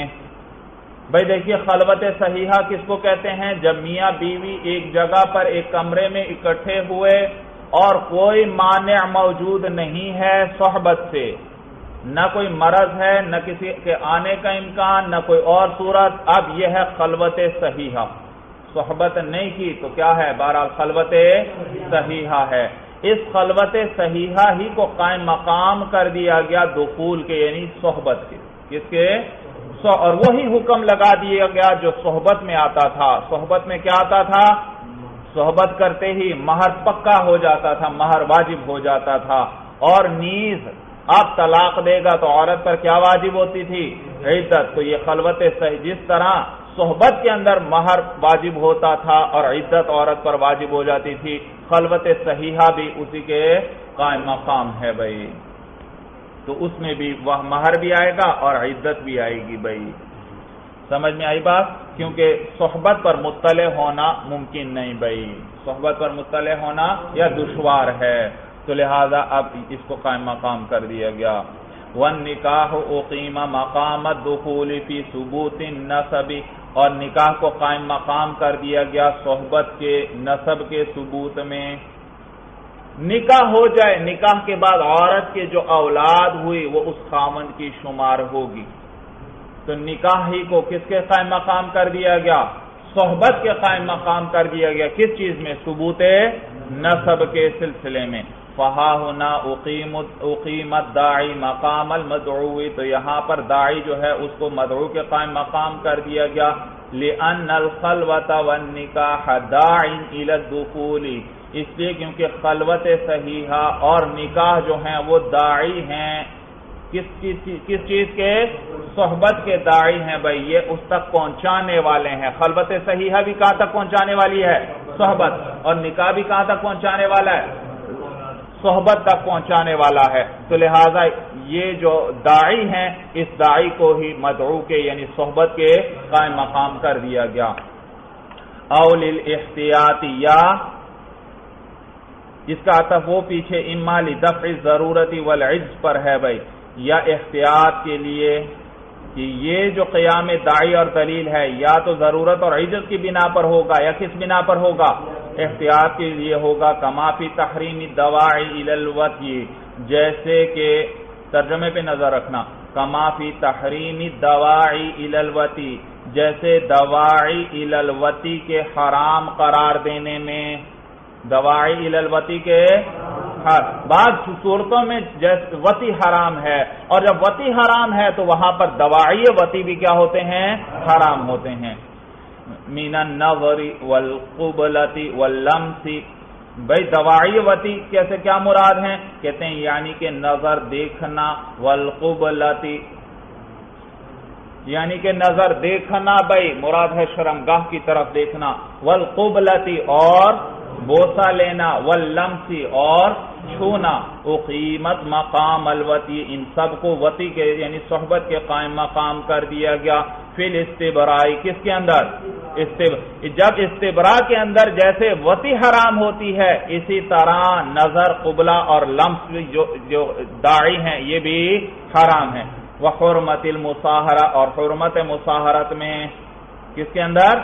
بھائی دیکھیے خلوت صحیحہ کس کو کہتے ہیں؟ جب میاں بیوی ایک جگہ پر ایک کمرے میں اکٹھے ہوئے اور کوئی مانع موجود نہیں ہے صحبت سے, نہ کوئی مرض ہے, نہ کسی کے آنے کا امکان, نہ کوئی اور صورت. اب یہ ہے خلوت صحیحہ, صحبت نہیں کی تو کیا ہے؟ بہرحال خلوت صحیحہ ہے. اس خلوت صحیحہ ہی کو قائم مقام کر دیا گیا دخول کے, یعنی صحبت کے. کس کے؟ اور وہی حکم لگا دیا گیا جو صحبت میں آتا تھا. صحبت میں کیا آتا تھا؟ صحبت کرتے ہی مہر پکا ہو جاتا تھا, مہر واجب ہو جاتا تھا. اور نیز اب طلاق دے گا تو عورت پر کیا واجب ہوتی تھی؟ عدت. تو یہ خلوت صحیح, جس طرح صحبت کے اندر مہر واجب ہوتا تھا اور عدت عورت پر واجب ہو جاتی تھی, خلوت صحیحہ بھی اسی کے قائم مقام ہے بھائی. تو اس میں بھی وہ مہر بھی آئے گا اور عدت بھی آئے گی بھائی. سمجھ میں آئی بات؟ کیونکہ صحبت پر مطلع ہونا ممکن نہیں بھائی, صحبت پر مطلع ہونا یا دشوار ہے, تو لہذا اب اس کو قائم مقام کر دیا گیا. والنکاح اقیم مقام الدخول فی ثبوت النسب, اور نکاح کو قائم مقام کر دیا گیا صحبت کے نسب کے ثبوت میں. نکاح ہو جائے, نکاح کے بعد عورت کے جو اولاد ہوئی وہ اس خاوند کی شمار ہوگی, تو نکاح ہی کو کس کے قائم مقام کر دیا گیا؟ صحبت کے قائم مقام کر دیا گیا. کس چیز میں؟ ثبوت نسب کے سلسلے میں. فہا ہونا اقیمت داعی مقام المدعو, تو یہاں پر داعی جو ہے اس کو مدعو کے قائم مقام کر دیا گیا. لأن الخلوۃ والنکاح داع الی الدخول, اس لیے کیونکہ خلوت صحیحہ اور نکاح جو ہیں وہ داعی ہیں. کس چیز کے؟ صحبت کے داعی ہیں بھائی, یہ اس تک پہنچانے والے ہیں. خلوت صحیحہ بھی کہاں تک پہنچانے والی ہے؟ صحبت. اور نکاح بھی کہاں تک پہنچانے والا ہے؟ صحبت تک پہنچانے والا ہے. تو لہذا یہ جو داعی ہیں اس داعی کو ہی مدعو کے یعنی صحبت کے قائم مقام کر دیا گیا. اول الاحتیاط, یا اس کا عطف وہ پیچھے اما لدفع الضرورت والعجز پر ہے بھائی, یا احتیاط کے لیے کہ یہ جو قیام داعی اور دلیل ہے یا تو ضرورت اور عجز کی بنا پر ہوگا یا کس بنا پر ہوگا؟ احتیاط کے لیے ہوگا. کما فی تحریم الدواعی الی الوطی, جیسے کہ ترجمے پہ نظر رکھنا, کما فی تحریم الدواعی الی الوطی, جیسے دواعی الی الوطی کے حرام قرار دینے میں, دواعی الی الوطی کے بعض صورتوں میں وطی حرام ہے، اور جب وطی حرام ہے تو وہاں پر دواعی وطی بھی کیا ہوتے ہیں؟ حرام ہوتے ہیں۔ من النظر والقبلۃ واللمس، بھئی دواعی وطی کیسے کیا مراد ہیں؟ کہتے ہیں یعنی کہ نظر دیکھنا، والقبلۃ یعنی کہ نظر دیکھنا بھئی مراد ہے شرمگاہ کی طرف دیکھنا، والقبلۃ اور بوسہ لینا، واللمس اور چھونا، اقیمت مقام الوطی، ان سب کو وطی کے یعنی صحبت کے قائم مقام کر دیا گیا، فی الاستبراء، کس کے اندر؟ جب استبراء کے اندر جیسے وطی حرام ہوتی ہے، اسی طرح نظر، قبلہ اور لمس جو داعی ہیں یہ بھی حرام ہیں۔ وحرمت المصاہرہ، اور حرمت مصاہرت میں کس کے اندر؟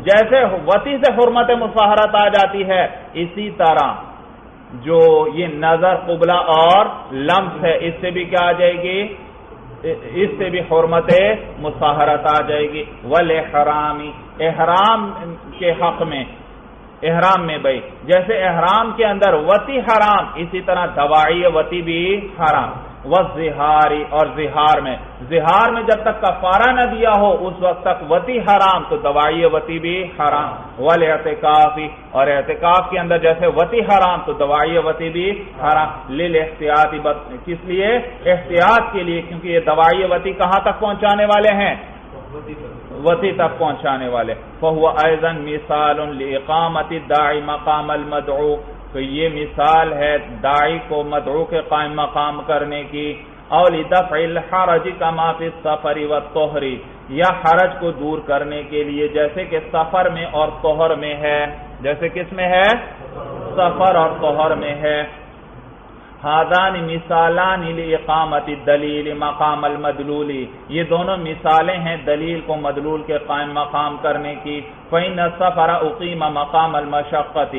جیسے وطی سے حرمت مصاہرت آ جاتی ہے، اسی طرح جو یہ نظر، قبلہ اور لمس ہے اس سے بھی کیا آ جائے گی؟ اس سے بھی حرمت مصاہرت آ جائے گی۔ والاحرامی، احرام کے حق میں، احرام میں بھئی جیسے احرام کے اندر وطی حرام، اسی طرح دواعی وطی بھی حرام۔ والظہاری، اور زہار میں جب تک کفارہ نہ دیا ہو اس وقت تک وطی حرام تو دواعی وطی بھی حرام۔ والاعتکافی، اور اعتکاف کے اندر جیسے وطی حرام تو دواعی وطی بھی حرام۔ للاحتیاط، کس لیے؟ احتیاط کے لیے، کیونکہ یہ دواعی وطی کہاں تک پہنچانے والے ہیں؟ وطی تک پہنچانے والے۔ فهو ايضا مثال لاقامت الداعی مقام المدعو، تو یہ مثال ہے داعی کو مدعو کے قائم مقام کرنے کی۔ او لدفع الحرج كما في السفر والطهر، یا حرج کو دور کرنے کے لیے جیسے کہ سفر میں اور طہر میں ہے، جیسے کس میں ہے؟ سفر اور طہر میں ہے۔ ہادان مثالان لاقامت الدلیل مقام المدلول، یہ دونوں مثالیں ہیں دلیل کو مدلول کے قائم مقام کرنے کی۔ فإن السفر اقیم مقام المشقت،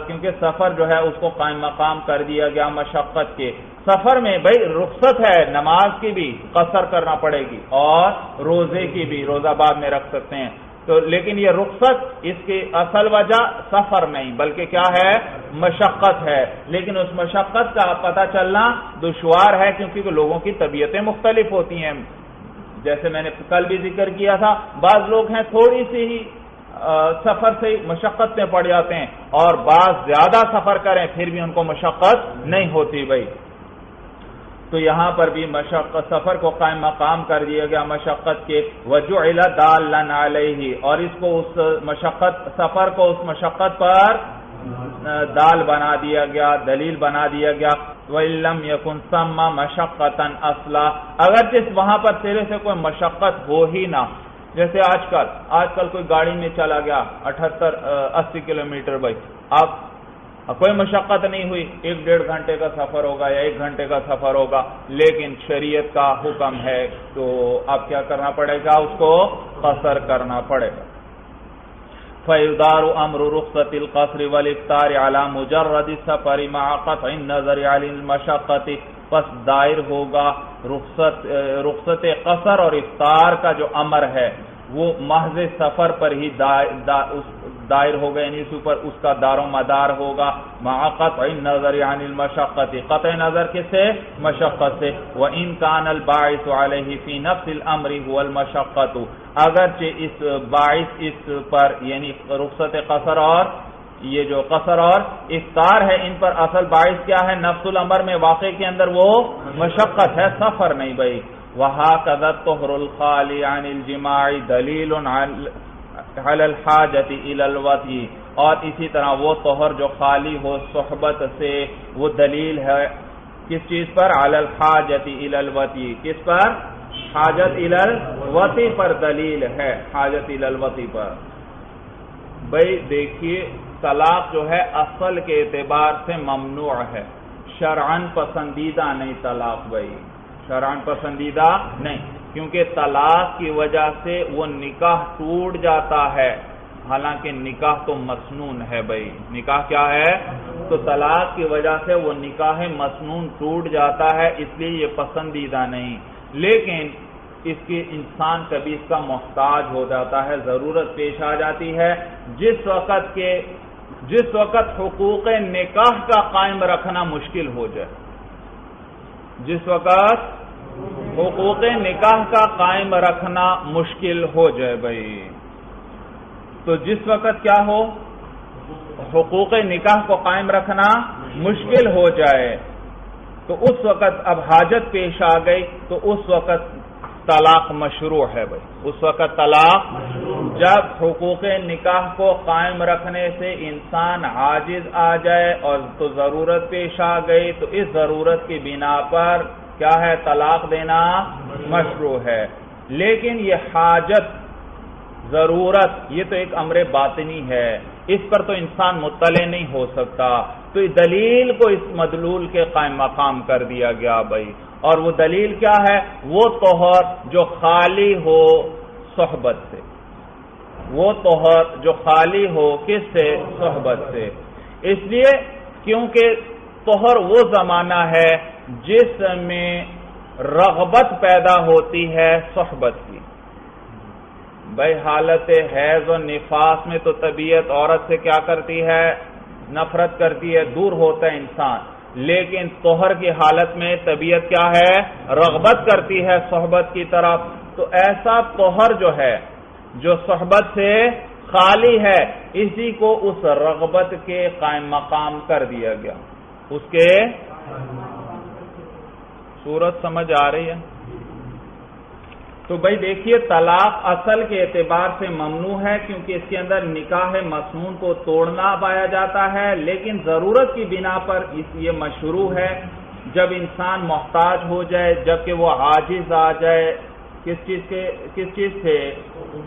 کیونکہ سفر جو ہے اس کو قائم مقام کر دیا گیا مشقت کے۔ سفر میں بھئی رخصت ہے، نماز کی بھی قصر کرنا پڑے گی اور روزے کی بھی، روزہ بعد میں رکھ سکتے ہیں تو، لیکن یہ رخصت اس کی اصل وجہ سفر نہیں بلکہ کیا ہے؟ مشقت ہے، لیکن اس مشقت کا پتہ چلنا دشوار ہے کیونکہ لوگوں کی طبیعتیں مختلف ہوتی ہیں۔ جیسے میں نے کل بھی ذکر کیا تھا، بعض لوگ ہیں تھوڑی سی ہی سفر سے مشقت میں پڑ جاتے ہیں، اور بعض زیادہ سفر کریں پھر بھی ان کو مشقت نہیں ہوتی بھائی۔ تو یہاں پر بھی مشقت، سفر کو قائم مقام کر دیا گیا مشقت کے۔ وجعل دالا علیہ، اور اس کو اس مشقت، سفر کو اس مشقت پر دال بنا دیا گیا، دلیل بنا دیا گیا۔ وَإِلَّمْ يَكُنْ ثَمَّ مَشَقَّةً أَصْلًا، اگرچہ وہاں پر سرے سے کوئی مشقت ہو ہی نہ، جیسے آج کل کوئی گاڑی میں چلا گیا 78-80 کلومیٹر بھائی، اب کوئی مشقت نہیں ہوئی، 1-1.5 گھنٹے کا سفر ہوگا یا 1 گھنٹے کا سفر ہوگا، لیکن شریعت کا حکم ہے تو اب کیا کرنا پڑے گا؟ اس کو قصر کرنا پڑے گا۔ فَيُدَارُ أَمْرُ رُخْصَةِ الْقَصْرِ وَالْإِفْطَارِ عَلَى مُجَرَّدِ السَّفَرِ مَعَ قَطْعِ النَّظَرِ عَنِ الْمَشَقَّةِ، پس دائر ہوگا رخصت قصر اور افطار کا جو امر ہے وہ محض سفر پر ہی دائر ہوگا، یعنی اس پر اس کا دار و مدار ہوگا۔ مع قطع النظر عن المشقت، قطع نظر کس سے؟ مشقت سے۔ وَإِنْ كَانَ الْبَاعِثُ عَلَيْهِ فِي نَفْسِ الْأَمْرِ هُوَ الْمَشَقَّةُ، اگرچہ اس باعث اس پر یعنی رخصت قصر اور یہ جو قصر اور افطار ہے ان پر اصل باعث کیا ہے؟ نفس الامر میں واقع کے اندر وہ مشقت ہے، سفر نہیں بھائی۔ وَهَكَذَا الطُّهْرُ الْخَالِي عَنِ الْجِمَاعِ دَلِيلٌ عَلَى الْحَاجَةِ إِلَى الْوَطْءِ، اور اسی طرح وہ طہر جو خالی ہو صحبت سے وہ دلیل ہے کس چیز پر؟ عَلَى الْحَاجَةِ إِلَى الْوَطْءِ، کس پر؟ حاجت إِلَى الْوَطْءِ پر دلیل ہے، حاجت إِلَى الْوَطْءِ پر۔ بھائی دیکھیے طلاق جو ہے اصل کے اعتبار سے ممنوع ہے، شرعاً پسندیدہ نہیں طلاق بھائی، شرعاً پسندیدہ نہیں، کیونکہ طلاق کی وجہ سے وہ نکاح ٹوٹ جاتا ہے، حالانکہ نکاح تو مسنون ہے بھائی، نکاح کیا ہے؟ تو طلاق کی وجہ سے وہ نکاح مسنون ٹوٹ جاتا ہے، اس لیے یہ پسندیدہ نہیں، لیکن اس کی انسان کبھی اس کا محتاج ہو جاتا ہے، ضرورت پیش آ جاتی ہے، جس وقت کے جس وقت حقوق نکاح کا قائم رکھنا مشکل ہو جائے، جس وقت حقوق نکاح کا قائم رکھنا مشکل ہو جائے بھائی، تو جس وقت کیا ہو، حقوق نکاح کو قائم رکھنا مشکل ہو جائے، تو اس وقت اب حاجت پیش آ گئی، تو اس وقت طلاق مشروع ہے بھائی، اس وقت طلاق جب حقوق نکاح کو قائم رکھنے سے انسان عاجز آ جائے اور تو ضرورت پیش آ گئی، تو اس ضرورت کی بنا پر کیا ہے، طلاق دینا مشروع ہے۔ لیکن یہ حاجت، ضرورت، یہ تو ایک امر باطنی ہے، اس پر تو انسان مطلع نہیں ہو سکتا، تو دلیل کو اس مدلول کے قائم مقام کر دیا گیا بھائی، اور وہ دلیل کیا ہے، وہ طہر جو خالی ہو صحبت سے، وہ طہر جو خالی ہو کس سے، صحبت سے، اس لیے کیونکہ طہر وہ زمانہ ہے جس میں رغبت پیدا ہوتی ہے صحبت کی۔ بھائی حالت حیض و نفاس میں تو طبیعت عورت سے کیا کرتی ہے، نفرت کرتی ہے، دور ہوتا ہے انسان، لیکن طہر کی حالت میں طبیعت کیا ہے، رغبت کرتی ہے صحبت کی طرف، تو ایسا طہر جو ہے جو صحبت سے خالی ہے، اسی کو اس رغبت کے قائم مقام کر دیا گیا، اس کے صورت سمجھ آ رہی ہے؟ تو بھائی دیکھیے طلاق اصل کے اعتبار سے ممنوع ہے، کیونکہ اس کے اندر نکاح مسنون کو توڑنا پایا جاتا ہے، لیکن ضرورت کی بنا پر یہ مشروع ہے جب انسان محتاج ہو جائے، جبکہ وہ عاجز آ جائے، کس چیز سے،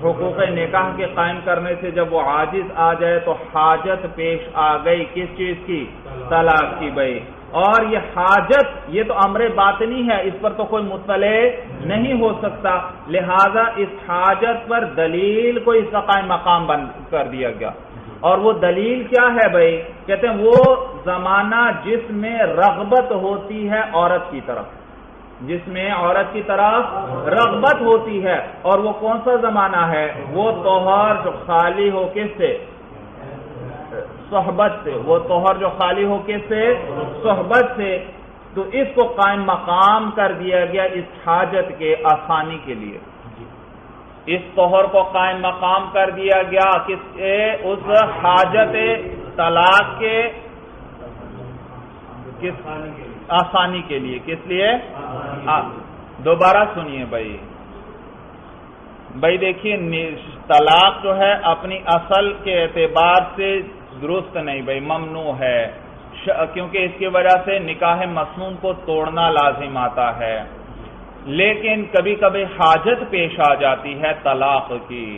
حقوق نکاح کے قائم کرنے سے جب وہ عاجز آ جائے تو حاجت پیش آ گئی، کس چیز کی، طلاق کی بھائی، اور یہ حاجت یہ تو امر باطنی ہے، اس پر تو کوئی مطلع نہیں ہو سکتا، لہذا اس حاجت پر دلیل کو اس کا قائم مقام بند کر دیا گیا، اور وہ دلیل کیا ہے بھائی، کہتے ہیں وہ زمانہ جس میں رغبت ہوتی ہے عورت کی طرف، جس میں عورت کی طرف رغبت ہوتی ہے، اور وہ کون سا زمانہ ہے، وہ طہر جو خالی ہو کس سے، صحبت سے، وہ طہر جو خالی ہو کس سے، صحبت سے، تو اس کو قائم مقام کر دیا گیا اس حاجت کے آسانی کے لیے، اس طہر کو قائم مقام کر دیا گیا کس کے، اس حاجت طلاق کے کس آسانی کے لیے، کس لیے، دوبارہ سنیے بھائی دیکھیے طلاق جو ہے اپنی اصل کے اعتبار سے درست نہیں بھائی، ممنوع ہے، کیونکہ اس کی وجہ سے نکاح مسنون کو توڑنا لازم آتا ہے، لیکن کبھی کبھی حاجت پیش آ جاتی ہے طلاق کی،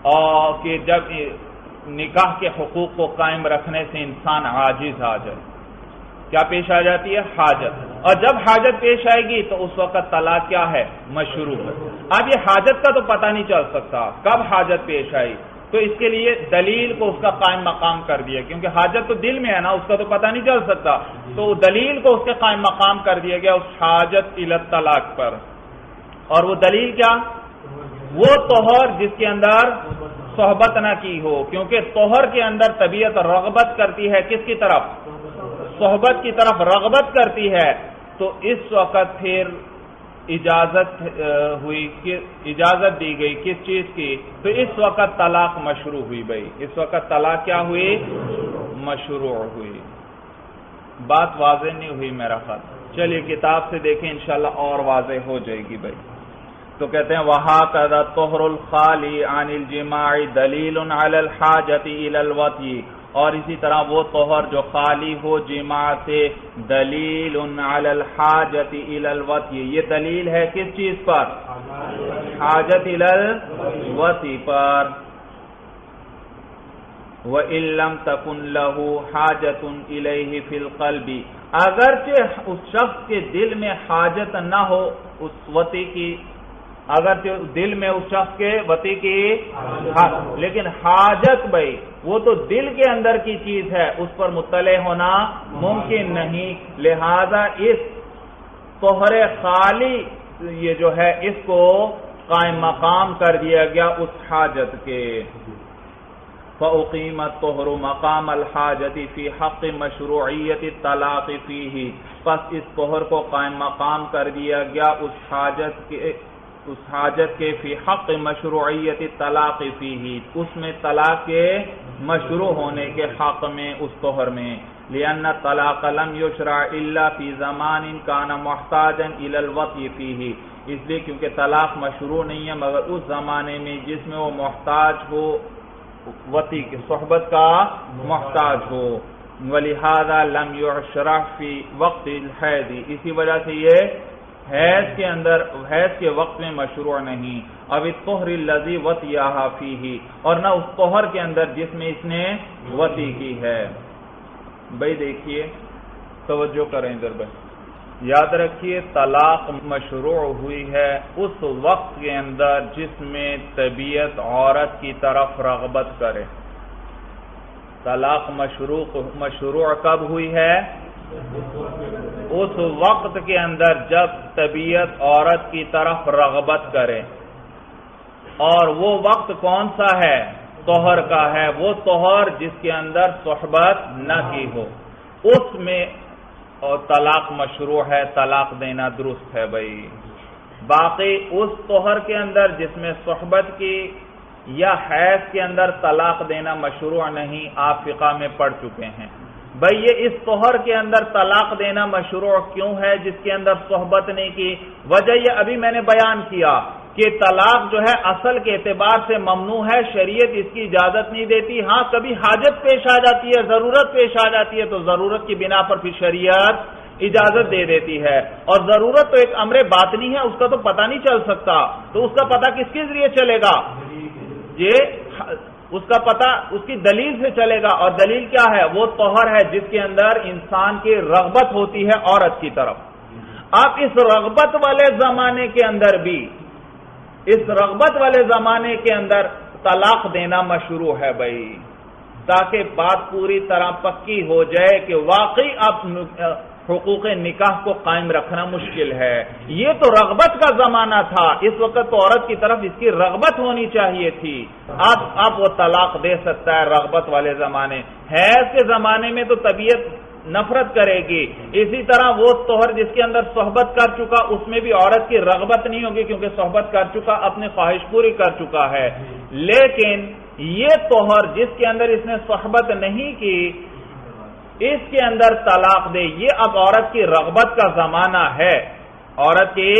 اور کہ جب نکاح کے حقوق کو قائم رکھنے سے انسان عاجز آ جائے، کیا پیش آ جاتی ہے، حاجت، اور جب حاجت پیش آئے گی تو اس وقت طلاق کیا ہے، مشروع ہے۔ اب یہ حاجت کا تو پتہ نہیں چل سکتا کب حاجت پیش آئی، تو اس کے لیے دلیل کو اس کا قائم مقام کر دیا، کیونکہ حاجت تو دل میں ہے نا، اس کا تو پتہ نہیں چل سکتا، تو دلیل کو اس کے قائم مقام کر دیا گیا اس حاجت الی الطلاق پر، اور وہ دلیل کیا، وہ طہر جس کے اندر صحبت نہ کی ہو، کیونکہ طہر کے اندر طبیعت رغبت کرتی ہے کس کی طرف، صحبت کی طرف رغبت کرتی ہے، تو اس وقت پھر اجازت ہوئی، اجازت دی گئی کس چیز کی، تو اس وقت طلاق مشروع ہوئی بھائی، اس وقت طلاق کیا ہوئی، مشروع ہوئی۔ بات واضح نہیں ہوئی میرا خیال، چلیے کتاب سے دیکھیں انشاءاللہ اور واضح ہو جائے گی بھائی۔ تو کہتے ہیں وَهَكَذَا الطُّهْرُ الْخَالِي عَنِ الْجِمَاعِ دَلِيلٌ عَلَى الْحَاجَةِ إِلَى الْوَطْءِ، اور اسی طرح وہ طہر جو خالی ہو جماع سے، دلیل علی الحاجت الی الوطء، یہ دلیل ہے کس چیز پر، حاجت الی الوطء پر، وَإِن لَّمْ تَكُن لَّهُ حَاجَةٌ إِلَيْهِ فِي الْقَلْبِ، اگرچہ اس شخص کے دل میں حاجت نہ ہو اس وطء کی، اگرچہ دل میں اس شخص کے وطء کی، لیکن حاجت بھائی وہ تو دل کے اندر کی چیز ہے، اس پر مطلع ہونا ممکن نہیں، لہذا اس طہر خالی یہ جو ہے اس کو قائم مقام کر دیا گیا اس حاجت کے۔ فَأُقِيمَ الطُّهْرُ مَقَامَ الْحَاجَةِ فِي حَقِّ مَشْرُوعِيَّةِ الطَّلَاقِ فِيهِ، پس اس طہر کو قائم مقام کر دیا گیا اس حاجت کے فی حق مشروعیت الطلاق فیہ، اس میں طلاق کے مشروع ہونے کے حق میں اس طہر میں، لأن الطلاق لم يشرع الا فی زمان کان محتاجا الی الوطی فیہ، اس لیے کیونکہ طلاق مشروع نہیں ہے مگر اس زمانے میں جس میں وہ محتاج ہو، وطی کی صحبت کا محتاج ہو، ولہذا لم يشرع فی وقت الحیض، اسی وجہ سے یہ حیض کے وقت میں مشروع نہیں، اب الطہر الذی وطیہا فیہ، اور نہ اس طہر کے اندر جس میں اس نے وطی کی ہے۔ بھائی دیکھیے، توجہ کریں ادھر بھائی، یاد رکھیے طلاق مشروع ہوئی ہے اس وقت کے اندر جس میں طبیعت عورت کی طرف رغبت کرے۔ طلاق مشروع کب ہوئی ہے؟ اس وقت کے اندر جب طبیعت عورت کی طرف رغبت کرے، اور وہ وقت کون سا ہے؟ طہر کا ہے، وہ طہر جس کے اندر صحبت نہ کی ہو، اس میں اور طلاق مشروع ہے، طلاق دینا درست ہے بھائی۔ باقی اس طہر کے اندر جس میں صحبت کی یا حیض کے اندر طلاق دینا مشروع نہیں، آپ فقہ میں پڑھ چکے ہیں بھئی۔ یہ اس طہر کے اندر طلاق دینا مشروع کیوں ہے جس کے اندر صحبت نہیں کی؟ وجہ یہ ابھی میں نے بیان کیا کہ طلاق جو ہے اصل کے اعتبار سے ممنوع ہے، شریعت اس کی اجازت نہیں دیتی، ہاں کبھی حاجت پیش آ جاتی ہے، ضرورت پیش آ جاتی ہے، تو ضرورت کی بنا پر پھر شریعت اجازت دے دیتی ہے، اور ضرورت تو ایک امر باطنی ہے، اس کا تو پتہ نہیں چل سکتا، تو اس کا پتہ کس کے ذریعے چلے گا؟ یہ اس کا پتہ اس کی دلیل سے چلے گا، اور دلیل کیا ہے؟ وہ طہر ہے جس کے اندر انسان کی رغبت ہوتی ہے عورت کی طرف۔ اب اس رغبت والے زمانے کے اندر بھی، اس رغبت والے زمانے کے اندر طلاق دینا مشروع ہے بھائی، تاکہ بات پوری طرح پکی ہو جائے کہ واقعی اب حقوق نکاح کو قائم رکھنا مشکل ہے۔ یہ تو رغبت کا زمانہ تھا، اس وقت تو عورت کی طرف اس کی رغبت ہونی چاہیے تھی، اب وہ طلاق دے سکتا ہے رغبت والے زمانے۔ حیض کے زمانے میں تو طبیعت نفرت کرے گی، اسی طرح وہ طہر جس کے اندر صحبت کر چکا اس میں بھی عورت کی رغبت نہیں ہوگی، کیونکہ صحبت کر چکا، اپنی خواہش پوری کر چکا ہے۔ لیکن یہ طہر جس کے اندر اس نے صحبت نہیں کی، اس کے اندر طلاق دے، یہ اب عورت کی رغبت کا زمانہ ہے، عورت کی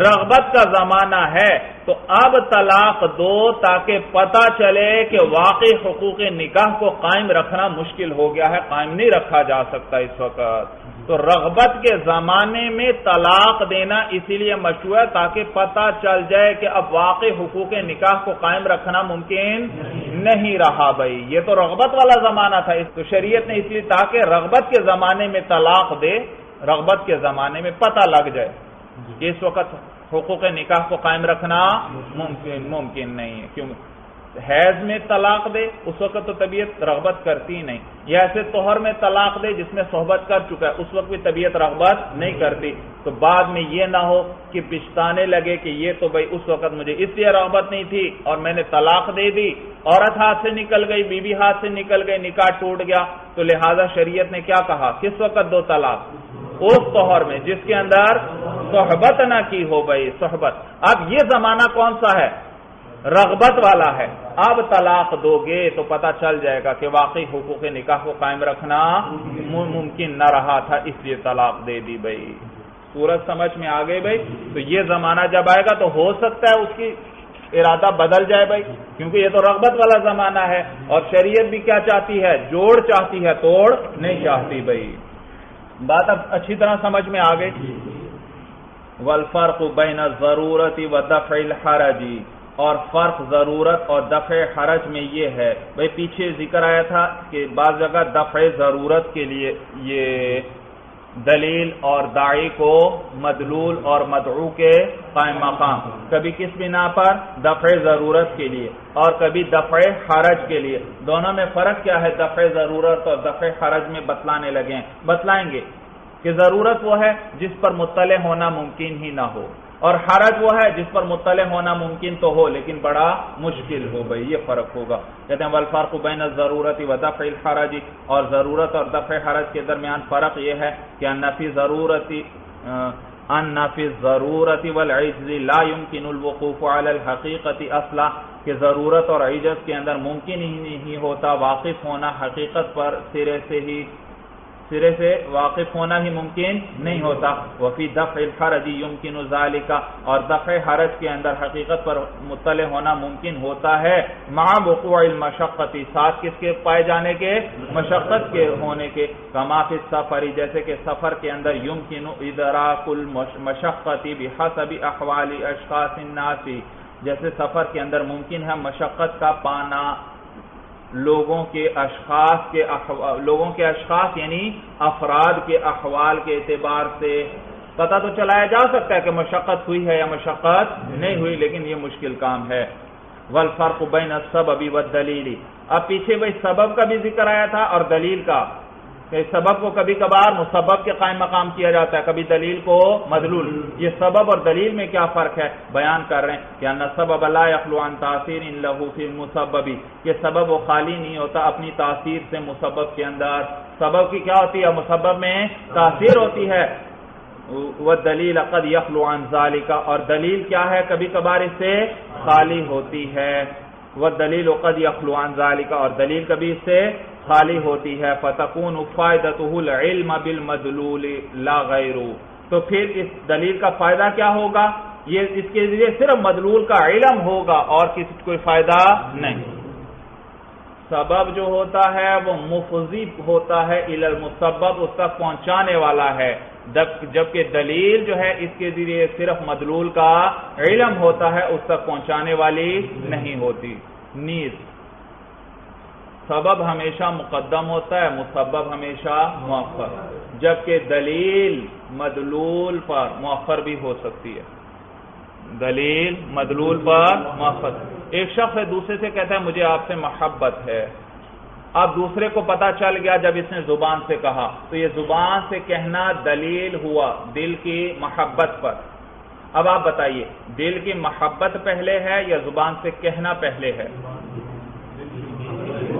رغبت کا زمانہ ہے، تو اب طلاق دو تاکہ پتہ چلے کہ واقعی حقوق نکاح کو قائم رکھنا مشکل ہو گیا ہے، قائم نہیں رکھا جا سکتا اس وقت۔ تو رغبت کے زمانے میں طلاق دینا اسی لیے مشروع ہے تاکہ پتہ چل جائے کہ اب واقعی حقوق نکاح کو قائم رکھنا ممکن نہیں رہا بھائی، یہ تو رغبت والا زمانہ تھا، اس تو شریعت نے اس لیے تاکہ رغبت کے زمانے میں طلاق دے، رغبت کے زمانے میں پتہ لگ جائے کہ اس وقت حقوق نکاح کو قائم رکھنا ممکن نہیں ہے۔ کیوں؟ حیض میں طلاق دے، اس وقت تو طبیعت رغبت کرتی نہیں، یا ایسے طہر میں طلاق دے جس میں صحبت کر چکا ہے، اس وقت بھی طبیعت رغبت نہیں کرتی، تو بعد میں یہ نہ ہو کہ پچھتانے لگے کہ یہ تو بھائی اس وقت مجھے اس لیے رغبت نہیں تھی اور میں نے طلاق دے دی، عورت ہاتھ سے نکل گئی، بیوی ہاتھ سے نکل گئی، نکاح ٹوٹ گیا، تو لہذا شریعت نے کیا کہا؟ کس وقت دو طلاق؟ اس طہر میں جس کے اندر صحبت نہ کی ہو بھائی، صحبت۔ اب یہ زمانہ کون سا ہے؟ رغبت والا ہے، اب طلاق دو گے تو پتہ چل جائے گا کہ واقعی حقوق نکاح کو قائم رکھنا ممکن نہ رہا تھا، اس لیے طلاق دے دی بھائی۔ صورت سمجھ میں آ گئی بھائی؟ تو یہ زمانہ جب آئے گا تو ہو سکتا ہے اس کی ارادہ بدل جائے بھائی، کیونکہ یہ تو رغبت والا زمانہ ہے، اور شریعت بھی کیا چاہتی ہے؟ جوڑ چاہتی ہے، توڑ نہیں چاہتی بھائی۔ بات اب اچھی طرح سمجھ میں آ گئی۔ والفرق بین الضرورت و دفع الحرج، اور فرق ضرورت اور دفع حرج میں یہ ہے بھئی، پیچھے ذکر آیا تھا کہ بعض جگہ دفع ضرورت کے لیے یہ دلیل اور داعی کو مدلول اور مدعو کے قائم مقام، کبھی کس بنا پر؟ دفع ضرورت کے لیے، اور کبھی دفع حرج کے لیے۔ دونوں میں فرق کیا ہے؟ دفع ضرورت اور دفع حرج میں بتلانے لگے ہیں، بتلائیں گے کہ ضرورت وہ ہے جس پر مطلع ہونا ممکن ہی نہ ہو، اور حرج وہ ہے جس پر مطلع ہونا ممکن تو ہو لیکن بڑا مشکل ہو بھائی، یہ فرق ہوگا. کہتے ہیں والفرق بین الضرورت و دفع الحرج، اور ضرورت اور دفع حرج کے درمیان فرق یہ ہے کہ ان فی الضرورت والعجز لا يمكن الوقوف على الحقیقت اصلا، کہ ضرورت اور عجز کے اندر ممکن ہی نہیں ہوتا واقف ہونا حقیقت پر، سرے سے واقف ہونا ہی ممکن نہیں ہوتا. وفی دفع الحرج يمكن ذلك، اور دفع حرج کے اندر حقیقت پر مطلع ہونا ممکن ہوتا ہے مع وقوع المشقت، ساتھ کس کے پائے جانے کے؟ مشقت کے ہونے کے. کما فی السفر، جیسے کہ سفر کے اندر يمكن ادراک المشقت بحسب احوال اشخاص الناس، جیسے سفر کے اندر ممکن ہے مشقت کا پانا لوگوں کے اشخاص یعنی افراد کے احوال کے اعتبار سے پتہ تو چلایا جا سکتا ہے کہ مشقت ہوئی ہے یا مشقت نہیں ہوئی، لیکن یہ مشکل کام ہے. والفرق بین السبب والدلیل، اب پیچھے بھائی سبب کا بھی ذکر آیا تھا اور دلیل کا، کہ سبب کو کبھی کبھار مسبب کے قائم مقام کیا جاتا ہے، کبھی دلیل کو مدلول. یہ سبب اور دلیل میں کیا فرق ہے بیان کر رہے ہیں کہ ان السبب لا يخلو عن تاثیر له في المسبب، یہ سبب وہ خالی نہیں ہوتا اپنی تاثیر سے مسبب کے اندر. سبب کی کیا ہوتی ہے؟ مسبب میں تاثیر ہوتی ہے. والدلیل قد يخلو عن ذلك، اور دلیل کیا ہے؟ کبھی کبھار اس سے خالی ہوتی ہے. والدلیل قد يخلو عن ذلك، اور دلیل کبھی اس سے خالی ہوتی ہے. فتكون فائدته العلم بالمدلول لا غیر، تو پھر اس دلیل کا فائدہ کیا ہوگا؟ یہ اس کے ذریعے صرف مدلول کا علم ہوگا اور کسی کوئی فائدہ نہیں. سبب جو ہوتا ہے وہ مفضی ہوتا ہے الی المسبب، اس تک پہنچانے والا ہے، جبکہ دلیل جو ہے اس کے ذریعے صرف مدلول کا علم ہوتا ہے، اس تک پہنچانے والی نہیں ہوتی. نیز سبب ہمیشہ مقدم ہوتا ہے، مسبب ہمیشہ مؤخر، جبکہ دلیل مدلول پر مؤخر بھی ہو سکتی ہے. دلیل مدلول پر مؤخر. ایک شخص ہے دوسرے سے کہتا ہے مجھے آپ سے محبت ہے. اب دوسرے کو پتا چل گیا جب اس نے زبان سے کہا، تو یہ زبان سے کہنا دلیل ہوا دل کی محبت پر. اب آپ بتائیے دل کی محبت پہلے ہے یا زبان سے کہنا پہلے ہے؟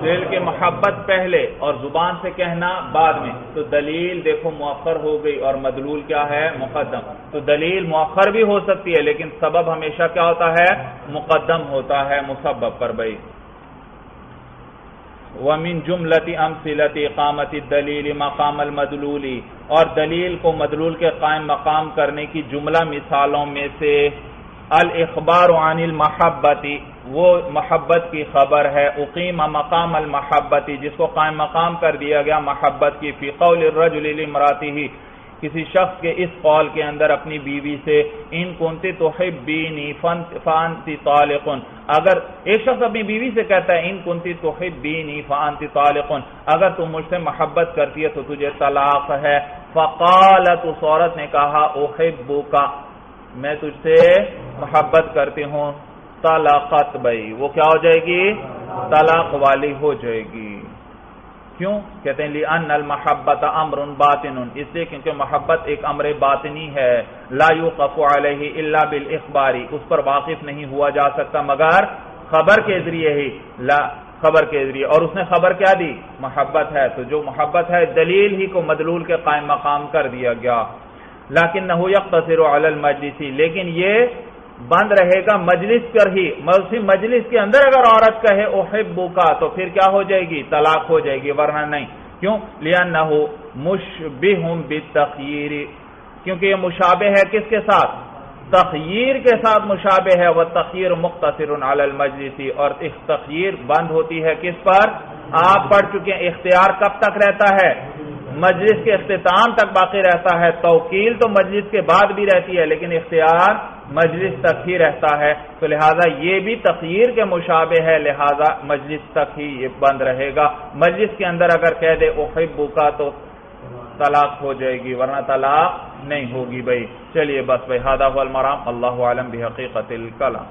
دل کی محبت پہلے اور زبان سے کہنا بعد میں، تو دلیل دیکھو مؤخر ہو گئی اور مدلول کیا ہے؟ مقدم. تو دلیل مؤخر بھی ہو سکتی ہے لیکن سبب ہمیشہ کیا ہوتا ہے؟ مقدم ہوتا ہے مسبب پر. بھائی وَمِن جُمْلَةِ أَمْثِلَةِ إِقَامَةِ الدَّلِيلِ مَقَامَ الْمَدْلُولِ، اور دلیل کو مدلول کے قائم مقام کرنے کی جملہ مثالوں میں سے الاخبار عن المحبت، وہ محبت کی خبر ہے. اقیم مقام المحبت، جس کو قائم مقام کر دیا گیا محبت کی. فی قول الرجل لامرأته، کسی شخص کے اس قول کے اندر اپنی بیوی سے ان کنت تحبینی فانت طالق، اگر ایک شخص اپنی بیوی سے کہتا ہے ان کنت تحبینی فانت طالق، اگر تم مجھ سے محبت کرتی ہے تو تجھے طلاق ہے. فقالت، اس عورت نے کہا احبک، میں تجھ سے محبت کرتی ہوں. طلاقت، بھائی وہ کیا ہو جائے گی؟ طلاق والی ہو جائے گی. کیوں؟ کہتے ہیں لِأَنَّ الْمَحَبَّةَ أَمْرٌ بَاطِنٌ، اس لیے کیونکہ محبت ایک امر باطنی ہے. لَا يُوقَفُ عَلَيْهِ إِلَّا بِالْإِخْبَارِ، اس پر واقف نہیں ہوا جا سکتا مگر خبر کے ذریعے ہی. خبر کے ذریعے، اور اس نے خبر کیا دی؟ محبت ہے. تو جو محبت ہے دلیل ہی کو مدلول کے قائم مقام کر دیا گیا. لَكِنَّهُ يَقْتَصِرُ عَلَى الْمَجْلِسِ، لیکن یہ بند رہے گا مجلس پر ہی. مجلس کے اندر اگر عورت کہے احبک تو پھر کیا ہو جائے گی؟ طلاق ہو جائے گی، ورنہ نہیں. کیوں؟ لِأَنَّهُ مُشْبِهٌ بِالتَّخْيِيرِ، کیونکہ یہ مشابہ ہے کس کے ساتھ؟ تخییر کے ساتھ مشابہ ہے. وَالتَّخْيِيرُ مُقْتَصِرٌ عَلَى الْمَجْلِسِ، اور تخییر بند ہوتی ہے کس پر؟ آپ پڑھ چکے ہیں اختیار کب تک رہتا ہے؟ مجلس کے اختتام تک باقی رہتا ہے. توکیل تو مجلس کے بعد بھی رہتی ہے لیکن اختیار مجلس تک ہی رہتا ہے. تو لہٰذا یہ بھی تخییر کے مشابہ ہے، لہٰذا مجلس تک ہی یہ بند رہے گا. مجلس کے اندر اگر کہہ دے احبک تو طلاق ہو جائے گی، ورنہ طلاق نہیں ہوگی. بھائی چلیے بس بھائی، ھذا ھو المرام، اللہ اعلم بحقیقت الکلام.